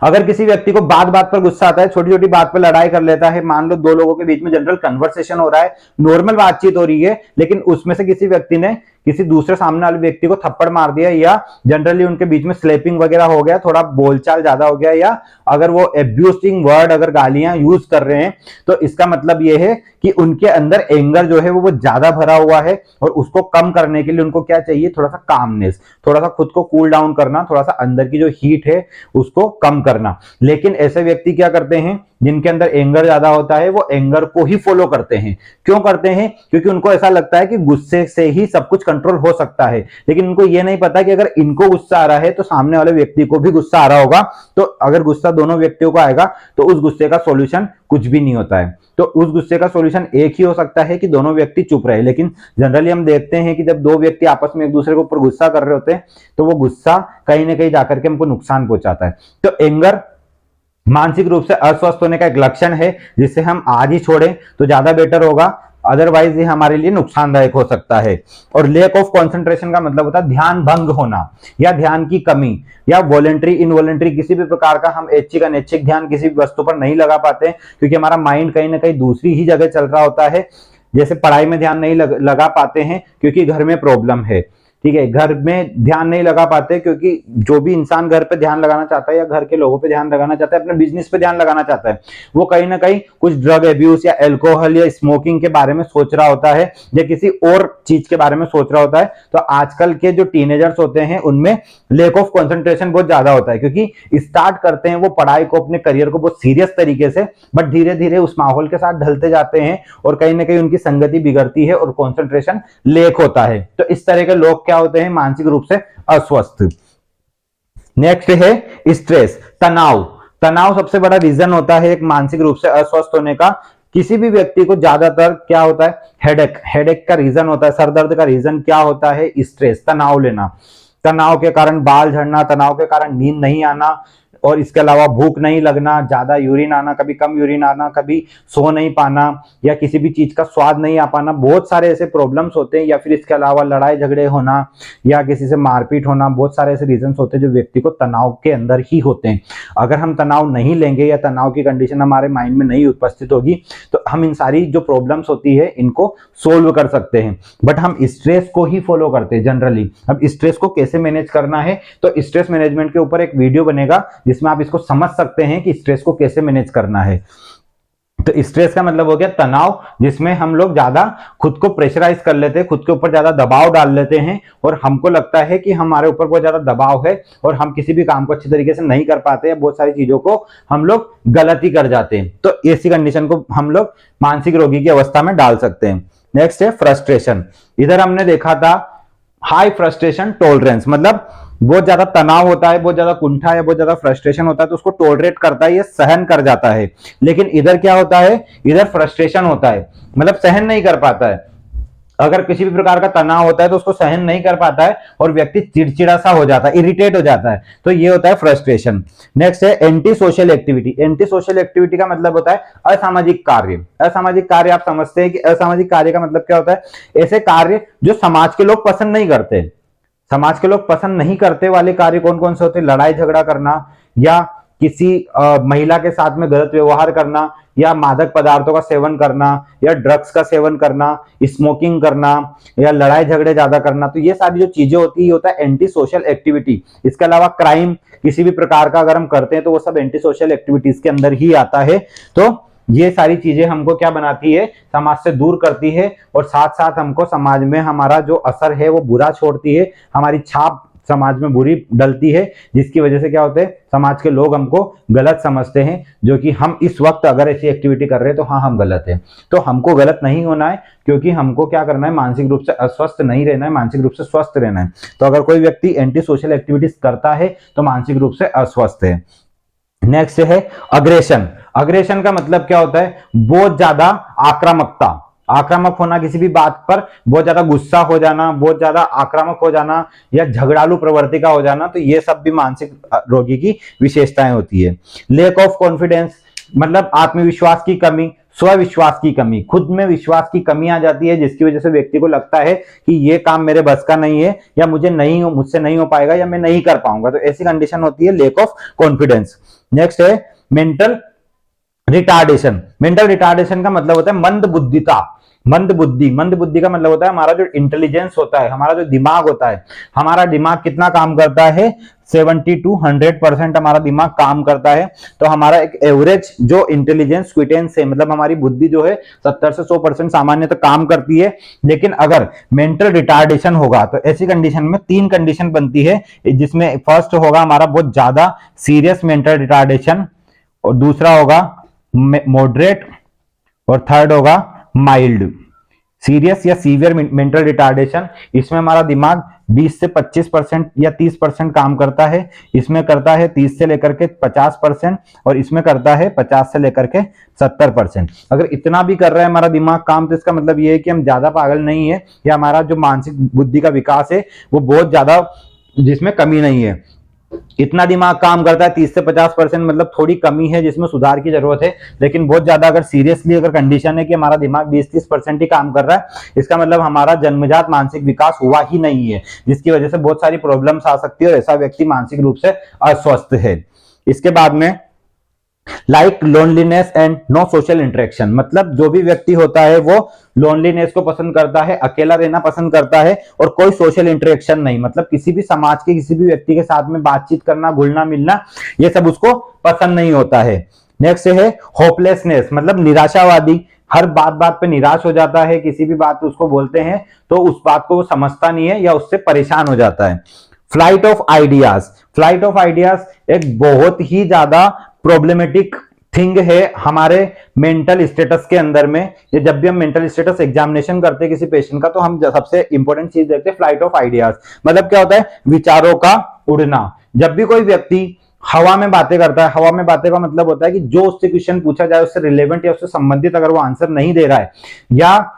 अगर किसी व्यक्ति को बात बात पर गुस्सा आता है, छोटी छोटी बात पर लड़ाई कर लेता है, मान लो दो लोगों के बीच में जनरल कन्वर्सेशन हो रहा है, नॉर्मल बातचीत हो रही है, लेकिन उसमें से किसी व्यक्ति ने किसी दूसरे सामने वाले व्यक्ति को थप्पड़ मार दिया, या जनरली उनके बीच में स्लैपिंग वगैरह हो गया, थोड़ा बोलचाल ज्यादा हो गया, या अगर वो एब्यूजिंग वर्ड अगर गालियां यूज कर रहे हैं, तो इसका मतलब ये है कि उनके अंदर एंगर जो है वो ज्यादा भरा हुआ है, और उसको कम करने के लिए उनको क्या चाहिए, थोड़ा सा कामनेस, थोड़ा सा खुद को कूल डाउन करना, थोड़ा सा अंदर की जो हीट है उसको कम करना। लेकिन ऐसे व्यक्ति क्या करते हैं जिनके अंदर एंगर ज्यादा होता है, वो एंगर को ही फॉलो करते हैं। क्यों करते हैं? क्योंकि उनको ऐसा लगता है कि गुस्से से ही सब कुछ कंट्रोल हो सकता है। लेकिन उनको ये नहीं पता कि अगर इनको गुस्सा आ रहा है तो सामने वाले व्यक्ति को भी गुस्सा आ रहा होगा, तो अगर गुस्सा दोनों व्यक्तियों को आएगा तो उस गुस्से का सॉल्यूशन कुछ भी नहीं होता है। तो उस गुस्से का सॉल्यूशन एक ही हो सकता है कि दोनों व्यक्ति चुप रहे। लेकिन जनरली हम देखते हैं कि जब दो व्यक्ति आपस में एक दूसरे के ऊपर गुस्सा कर रहे होते हैं तो वो गुस्सा कहीं ना कहीं जाकर के हमको नुकसान पहुंचाता है। तो एंगर मानसिक रूप से अस्वस्थ होने का एक लक्षण है, जिसे हम आज ही छोड़ें तो ज्यादा बेटर होगा, अदरवाइज ये हमारे लिए नुकसानदायक हो सकता है। और लेक ऑफ कंसंट्रेशन का मतलब होता है ध्यान भंग होना या ध्यान की कमी, या वॉलेंट्री इनवॉलेंट्री किसी भी प्रकार का हम ऐच्छिक अनैच्छिक ध्यान किसी भी वस्तु पर नहीं लगा पाते, क्योंकि हमारा माइंड कहीं ना कहीं दूसरी ही जगह चल रहा होता है। जैसे पढ़ाई में ध्यान नहीं लगा पाते हैं क्योंकि घर में प्रॉब्लम है, ठीक है, घर में ध्यान नहीं लगा पाते क्योंकि जो भी इंसान घर पे ध्यान लगाना चाहता है या घर के लोगों पे ध्यान लगाना चाहता है, अपने बिजनेस पे ध्यान लगाना चाहता है, वो कहीं ना कहीं कुछ ड्रग एब्यूज या अल्कोहल या स्मोकिंग के बारे में सोच रहा होता है, या किसी और चीज के बारे में सोच रहा होता है। तो आजकल के जो टीनेजर्स होते हैं उनमें लेक ऑफ कॉन्सेंट्रेशन बहुत ज्यादा होता है, क्योंकि स्टार्ट करते हैं वो पढ़ाई को, अपने करियर को बहुत सीरियस तरीके से, बट धीरे धीरे उस माहौल के साथ ढलते जाते हैं और कहीं ना कहीं उनकी संगति बिगड़ती है और कॉन्सेंट्रेशन लेक होता है। तो इस तरह के लोग क्या होते हैं, मानसिक रूप से अस्वस्थ। नेक्स्ट है स्ट्रेस, तनाव। तनाव सबसे बड़ा रीजन होता है एक मानसिक रूप से अस्वस्थ होने का। किसी भी व्यक्ति को ज्यादातर क्या होता है, हेडेक का रीजन होता है, सरदर्द का रीजन क्या होता है, स्ट्रेस, तनाव लेना। तनाव के कारण बाल झड़ना, तनाव के कारण नींद नहीं आना, और इसके अलावा भूख नहीं लगना, ज्यादा यूरिन आना, कभी कम यूरिन आना, कभी सो नहीं पाना, या किसी भी चीज का स्वाद नहीं आ पाना, बहुत सारे ऐसे प्रॉब्लम्स होते हैं। या फिर इसके अलावा लड़ाई झगड़े होना या किसी से मारपीट होना, बहुत सारे ऐसे रीजंस होते हैं जो व्यक्ति को तनाव के अंदर ही होते हैं। अगर हम तनाव नहीं लेंगे या तनाव की कंडीशन हमारे माइंड में नहीं उपस्थित होगी तो हम इन सारी जो प्रॉब्लम्स होती है इनको सोल्व कर सकते हैं। बट हम स्ट्रेस को ही फॉलो करते हैं जनरली। अब स्ट्रेस को कैसे मैनेज करना है, तो स्ट्रेस मैनेजमेंट के ऊपर एक वीडियो बनेगा जिसमें आप इसको समझ सकते हैं कि स्ट्रेस को कैसे मैनेज करना है। तो स्ट्रेस का मतलब हो गया तनाव, जिसमें हम लोग ज्यादा खुद को प्रेशराइज कर लेते हैं, खुद के ऊपर ज्यादा दबाव डाल लेते हैं, और हमको लगता है कि हमारे ऊपर बहुत ज्यादा दबाव है और हम किसी भी काम को अच्छी तरीके से नहीं कर पाते हैं, बहुत सारी चीजों को हम लोग गलत ही कर जाते हैं। तो ऐसी कंडीशन को हम लोग मानसिक रोगी की अवस्था में डाल सकते हैं। नेक्स्ट है फ्रस्ट्रेशन। इधर हमने देखा था हाई फ्रस्ट्रेशन टॉलरेंस, मतलब बहुत ज्यादा तनाव होता है, बहुत ज्यादा कुंठा है, बहुत ज्यादा फ्रस्ट्रेशन होता है तो उसको टॉलरेट करता है, ये सहन कर जाता है। लेकिन इधर क्या होता है, इधर फ्रस्ट्रेशन होता है, मतलब सहन नहीं कर पाता है। अगर किसी भी प्रकार का तनाव होता है तो उसको सहन नहीं कर पाता है और व्यक्ति चिड़चिड़ा सा हो जाता है, इरिटेट हो जाता है, तो ये होता है फ्रस्ट्रेशन। नेक्स्ट है anti social activity. Anti social activity का मतलब होता है असामाजिक कार्य। असामाजिक कार्य आप समझते हैं कि असामाजिक कार्य का मतलब क्या होता है, ऐसे कार्य जो समाज के लोग पसंद नहीं करते। समाज के लोग पसंद नहीं करते वाले कार्य कौन कौन से होते हैं, लड़ाई झगड़ा करना, या किसी महिला के साथ में गलत व्यवहार करना, या मादक पदार्थों का सेवन करना, या ड्रग्स का सेवन करना, स्मोकिंग करना, या लड़ाई झगड़े ज्यादा करना। तो ये सारी जो चीजें होती है, होता है एंटी सोशल एक्टिविटी। इसके अलावा क्राइम किसी भी प्रकार का अगर हम करते हैं तो वो सब एंटी सोशल एक्टिविटीज के अंदर ही आता है। तो ये सारी चीजें हमको क्या बनाती है, समाज से दूर करती है, और साथ साथ हमको समाज में हमारा जो असर है वो बुरा छोड़ती है, हमारी छाप समाज में बुरी डलती है, जिसकी वजह से क्या होता है, समाज के लोग हमको गलत समझते हैं, जो कि हम इस वक्त अगर ऐसी एक्टिविटी कर रहे हैं तो हाँ हम गलत हैं। तो हमको गलत नहीं होना है, क्योंकि हमको क्या करना है, मानसिक रूप से अस्वस्थ नहीं रहना है, मानसिक रूप से स्वस्थ रहना है। तो अगर कोई व्यक्ति एंटी सोशल एक्टिविटीज करता है तो मानसिक रूप से अस्वस्थ है। नेक्स्ट है अग्रेशन। अग्रेशन का मतलब क्या होता है, बहुत ज्यादा आक्रामकता, आक्रामक होना, किसी भी बात पर बहुत ज्यादा गुस्सा हो जाना, बहुत ज्यादा आक्रामक हो जाना, या झगड़ालू प्रवृत्ति का हो जाना। तो ये सब भी मानसिक रोगी की विशेषताएं होती है। लेक ऑफ कॉन्फिडेंस मतलब आत्मविश्वास की कमी, स्वविश्वास की कमी, खुद में विश्वास की कमी आ जाती है, जिसकी वजह से व्यक्ति को लगता है कि ये काम मेरे बस का नहीं है, या मुझसे नहीं हो पाएगा, या मैं नहीं कर पाऊंगा। तो ऐसी कंडीशन होती है लेक ऑफ कॉन्फिडेंस। नेक्स्ट है मेंटल रिटार्डेशन। मेंटल रिटार्डेशन का मतलब होता है मंद बुद्धिता, मंद बुद्धि, मंद बुद्धि का मतलब होता है हमारा जो इंटेलिजेंस होता है, हमारा जो दिमाग होता है, हमारा दिमाग कितना काम करता है, 70 to 100% हमारा दिमाग काम करता है। तो हमारा एक एवरेज जो इंटेलिजेंस क्विटेंस है, मतलब हमारी बुद्धि जो है 70 से 100% सामान्य तो काम करती है। लेकिन अगर मेंटल रिटार्डेशन होगा तो ऐसी कंडीशन में 3 कंडीशन बनती है, जिसमें फर्स्ट होगा हमारा बहुत ज्यादा सीरियस मेंटल रिटार्डेशन, और दूसरा होगा मॉडरेट, और थर्ड होगा माइल्ड। सीरियस या सीवियर मेंटल रिटार्डेशन, इसमें हमारा दिमाग 20 से 25% या 30% काम करता है, इसमें करता है 30 से लेकर के 50%, और इसमें करता है 50 से लेकर के 70%। अगर इतना भी कर रहा है हमारा दिमाग काम, तो इसका मतलब ये है कि हम ज्यादा पागल नहीं है, या हमारा जो मानसिक बुद्धि का विकास है वो बहुत ज्यादा, जिसमें कमी नहीं है। इतना दिमाग काम करता है 30 से 50%, मतलब थोड़ी कमी है जिसमें सुधार की जरूरत है। लेकिन बहुत ज्यादा अगर सीरियसली अगर कंडीशन है कि हमारा दिमाग 20-30% ही काम कर रहा है, इसका मतलब हमारा जन्मजात मानसिक विकास हुआ ही नहीं है, जिसकी वजह से बहुत सारी प्रॉब्लम्स आ सकती है और ऐसा व्यक्ति मानसिक रूप से अस्वस्थ है। इसके बाद में like loneliness and no social interaction, मतलब जो भी व्यक्ति होता है वो लोनलीनेस को पसंद करता है, अकेला रहना पसंद करता है, और कोई सोशल इंटरेक्शन नहीं, मतलब किसी भी समाज के किसी भी व्यक्ति के साथ में बातचीत करना, घुलना मिलना, ये सब उसको पसंद नहीं होता है। नेक्स्ट है होपलेसनेस, मतलब निराशावादी, हर बात बात पे निराश हो जाता है, किसी भी बात उसको बोलते हैं तो उस बात को वो समझता नहीं है या उससे परेशान हो जाता है। Flight of ideas, flight of ideas एक बहुत ही ज्यादा प्रॉब्लमेटिक थिंग है हमारे मेंटल स्टेटस के अंदर में। ये जब भी हम मेंटल स्टेटस एग्जामिनेशन करते हैं किसी पेशेंट का, तो हम सबसे इंपॉर्टेंट चीज देखते हैं फ्लाइट ऑफ आइडियाज। मतलब क्या होता है, विचारों का उड़ना। जब भी कोई व्यक्ति हवा में बातें करता है, हवा में बातें का मतलब होता है कि जो उससे क्वेश्चन पूछा जाए उससे रिलेवेंट या उससे संबंधित अगर वो आंसर नहीं दे रहा है, या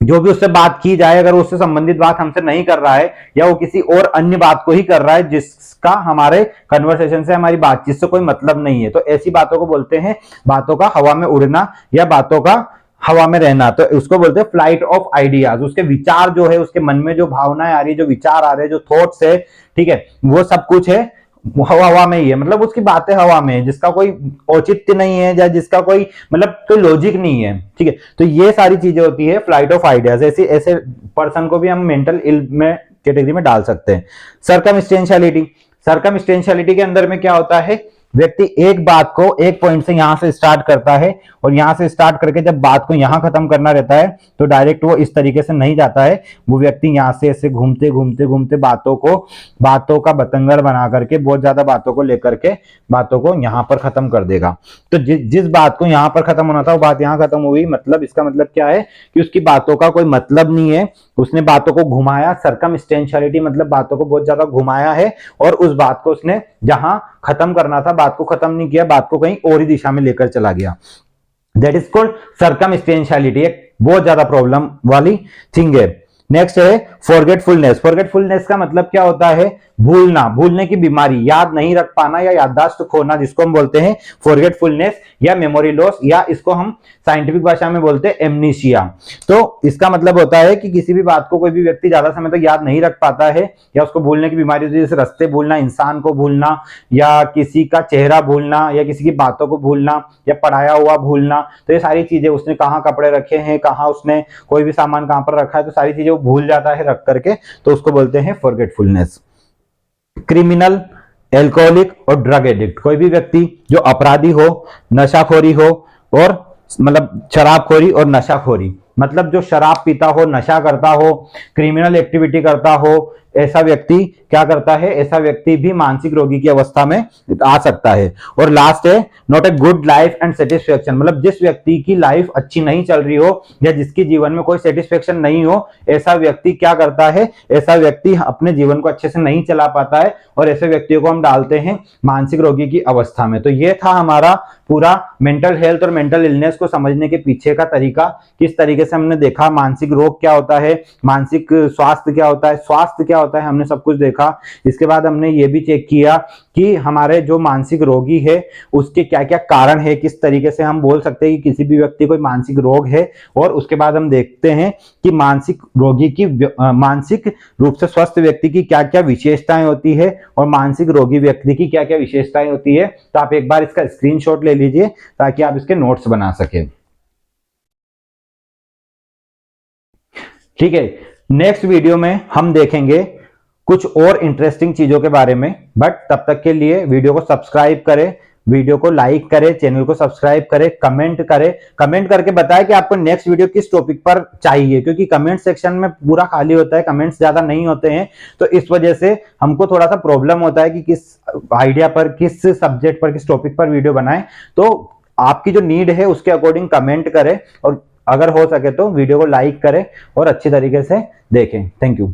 जो भी उससे बात की जाए अगर उससे संबंधित बात हमसे नहीं कर रहा है, या वो किसी और अन्य बात को ही कर रहा है जिसका हमारे कन्वर्सेशन से, हमारी बातचीत से कोई मतलब नहीं है, तो ऐसी बातों को बोलते हैं बातों का हवा में उड़ना या बातों का हवा में रहना। तो उसको बोलते हैं फ्लाइट ऑफ आइडियाज। उसके विचार जो है, उसके मन में जो भावनाएं आ रही है, जो विचार आ रहे हैं, जो थॉट्स है, ठीक है, वो सब कुछ है हवा में ही है, मतलब उसकी बातें हवा में है, जिसका कोई औचित्य नहीं है, या जिसका कोई मतलब कोई लॉजिक नहीं है, ठीक है। तो ये सारी चीजें होती है फ्लाइट ऑफ आइडियाज। ऐसे ऐसे पर्सन को भी हम मेंटल इल में कैटेगरी में डाल सकते हैं। सर्कमस्टेंशियलिटी, सर्कमस्टेंशियलिटी के अंदर में क्या होता है, व्यक्ति एक बात को एक पॉइंट से यहां से स्टार्ट करता है, और यहां से स्टार्ट करके जब बात को यहां खत्म करना रहता है तो डायरेक्ट वो इस तरीके से नहीं जाता है, वो व्यक्ति यहां से ऐसे घूमते घूमते घूमते बातों का बतंगड़ बना करके, बहुत ज्यादा बातों को लेकर के बातों को यहां पर खत्म कर देगा। तो जिस बात को यहां पर खत्म होना था वो बात यहां खत्म हुई, मतलब इसका मतलब क्या है कि उसकी बातों का कोई मतलब नहीं है, उसने बातों को घुमाया। सर्कमस्टेंशियलिटी मतलब बातों को बहुत ज्यादा घुमाया है, और उस बात को उसने जहां खत्म करना था बात को खत्म नहीं किया, बात को कहीं और ही दिशा में लेकर चला गया। That is called circumstantiality. एक बहुत ज्यादा प्रॉब्लम वाली थिंग है। नेक्स्ट है फॉरगेटफुलनेस। फॉरगेटफुलनेस का मतलब क्या होता है, भूलना, भूलने की बीमारी, याद नहीं रख पाना या याददाश्त खोना, जिसको हम बोलते हैं फॉरगेटफुलनेस या मेमोरी लॉस, या इसको हम साइंटिफिक भाषा में बोलते हैं एमनीशिया। तो इसका मतलब होता है कि किसी भी बात को कोई भी व्यक्ति ज्यादा समय तक याद नहीं रख पाता है, या उसको भूलने की बीमारी होती है, जैसे रास्ते भूलना, इंसान को भूलना, या किसी का चेहरा भूलना, या किसी की बातों को भूलना, या पढ़ाया हुआ भूलना। तो ये सारी चीजें, उसने कहाँ कपड़े रखे हैं, कहाँ उसने कोई भी सामान कहाँ पर रखा है, तो सारी चीजें वो भूल जाता है रख करके, तो उसको बोलते हैं फॉरगेटफुलनेस। क्रिमिनल, एल्कोहलिक और ड्रग एडिक्ट, कोई भी व्यक्ति जो अपराधी हो, नशाखोरी हो, और मतलब शराबखोरी और नशाखोरी, मतलब जो शराब पीता हो, नशा करता हो, क्रिमिनल एक्टिविटी करता हो, ऐसा व्यक्ति क्या करता है, ऐसा व्यक्ति भी मानसिक रोगी की अवस्था में आ सकता है। और लास्ट है not a good life and satisfaction, मतलब जिस व्यक्ति की लाइफ अच्छी नहीं चल रही हो, या जिसकी जीवन में कोई सेटिस्फेक्शन नहीं हो, ऐसा व्यक्ति क्या करता है, ऐसा व्यक्ति अपने जीवन को अच्छे से नहीं चला पाता है, और ऐसे व्यक्तियों को हम डालते हैं मानसिक रोगी की अवस्था में। तो ये था हमारा पूरा मेंटल हेल्थ और मेंटल इलनेस को समझने के पीछे का तरीका। किस तरीके से हमने देखा मानसिक रोग क्या होता है, मानसिक स्वास्थ्य क्या होता है, स्वास्थ्य क्या होता है, हमने सब कुछ देखा। इसके बाद हमने ये भी चेक किया कि हमारे जो मानसिक रोगी है उसके क्या क्या कारण है, किस तरीके से हम बोल सकते हैं कि किसी भी व्यक्ति को मानसिक रोग है। और उसके बाद हम देखते हैं कि मानसिक रोगी की, मानसिक रूप से स्वस्थ व्यक्ति की क्या क्या विशेषताएं होती है, और मानसिक रोगी व्यक्ति की क्या क्या विशेषताएं होती है। तो आप एक बार इसका स्क्रीनशॉट ले लीजिए ताकि आप इसके नोट्स बना सकें। ठीक है, नेक्स्ट वीडियो में हम देखेंगे कुछ और इंटरेस्टिंग चीजों के बारे में, बट तब तक के लिए वीडियो को सब्सक्राइब करें, वीडियो को लाइक करें, चैनल को सब्सक्राइब करें, कमेंट करें, कमेंट करके बताएं कि आपको नेक्स्ट वीडियो किस टॉपिक पर चाहिए, क्योंकि कमेंट सेक्शन में पूरा खाली होता है, कमेंट्स ज्यादा नहीं होते हैं, तो इस वजह से हमको थोड़ा सा प्रॉब्लम होता है कि किस आइडिया पर, किस सब्जेक्ट पर, किस टॉपिक पर वीडियो बनाएं। तो आपकी जो नीड है उसके अकॉर्डिंग कमेंट करें, और अगर हो सके तो वीडियो को लाइक करें और अच्छी तरीके से देखें। Thank you.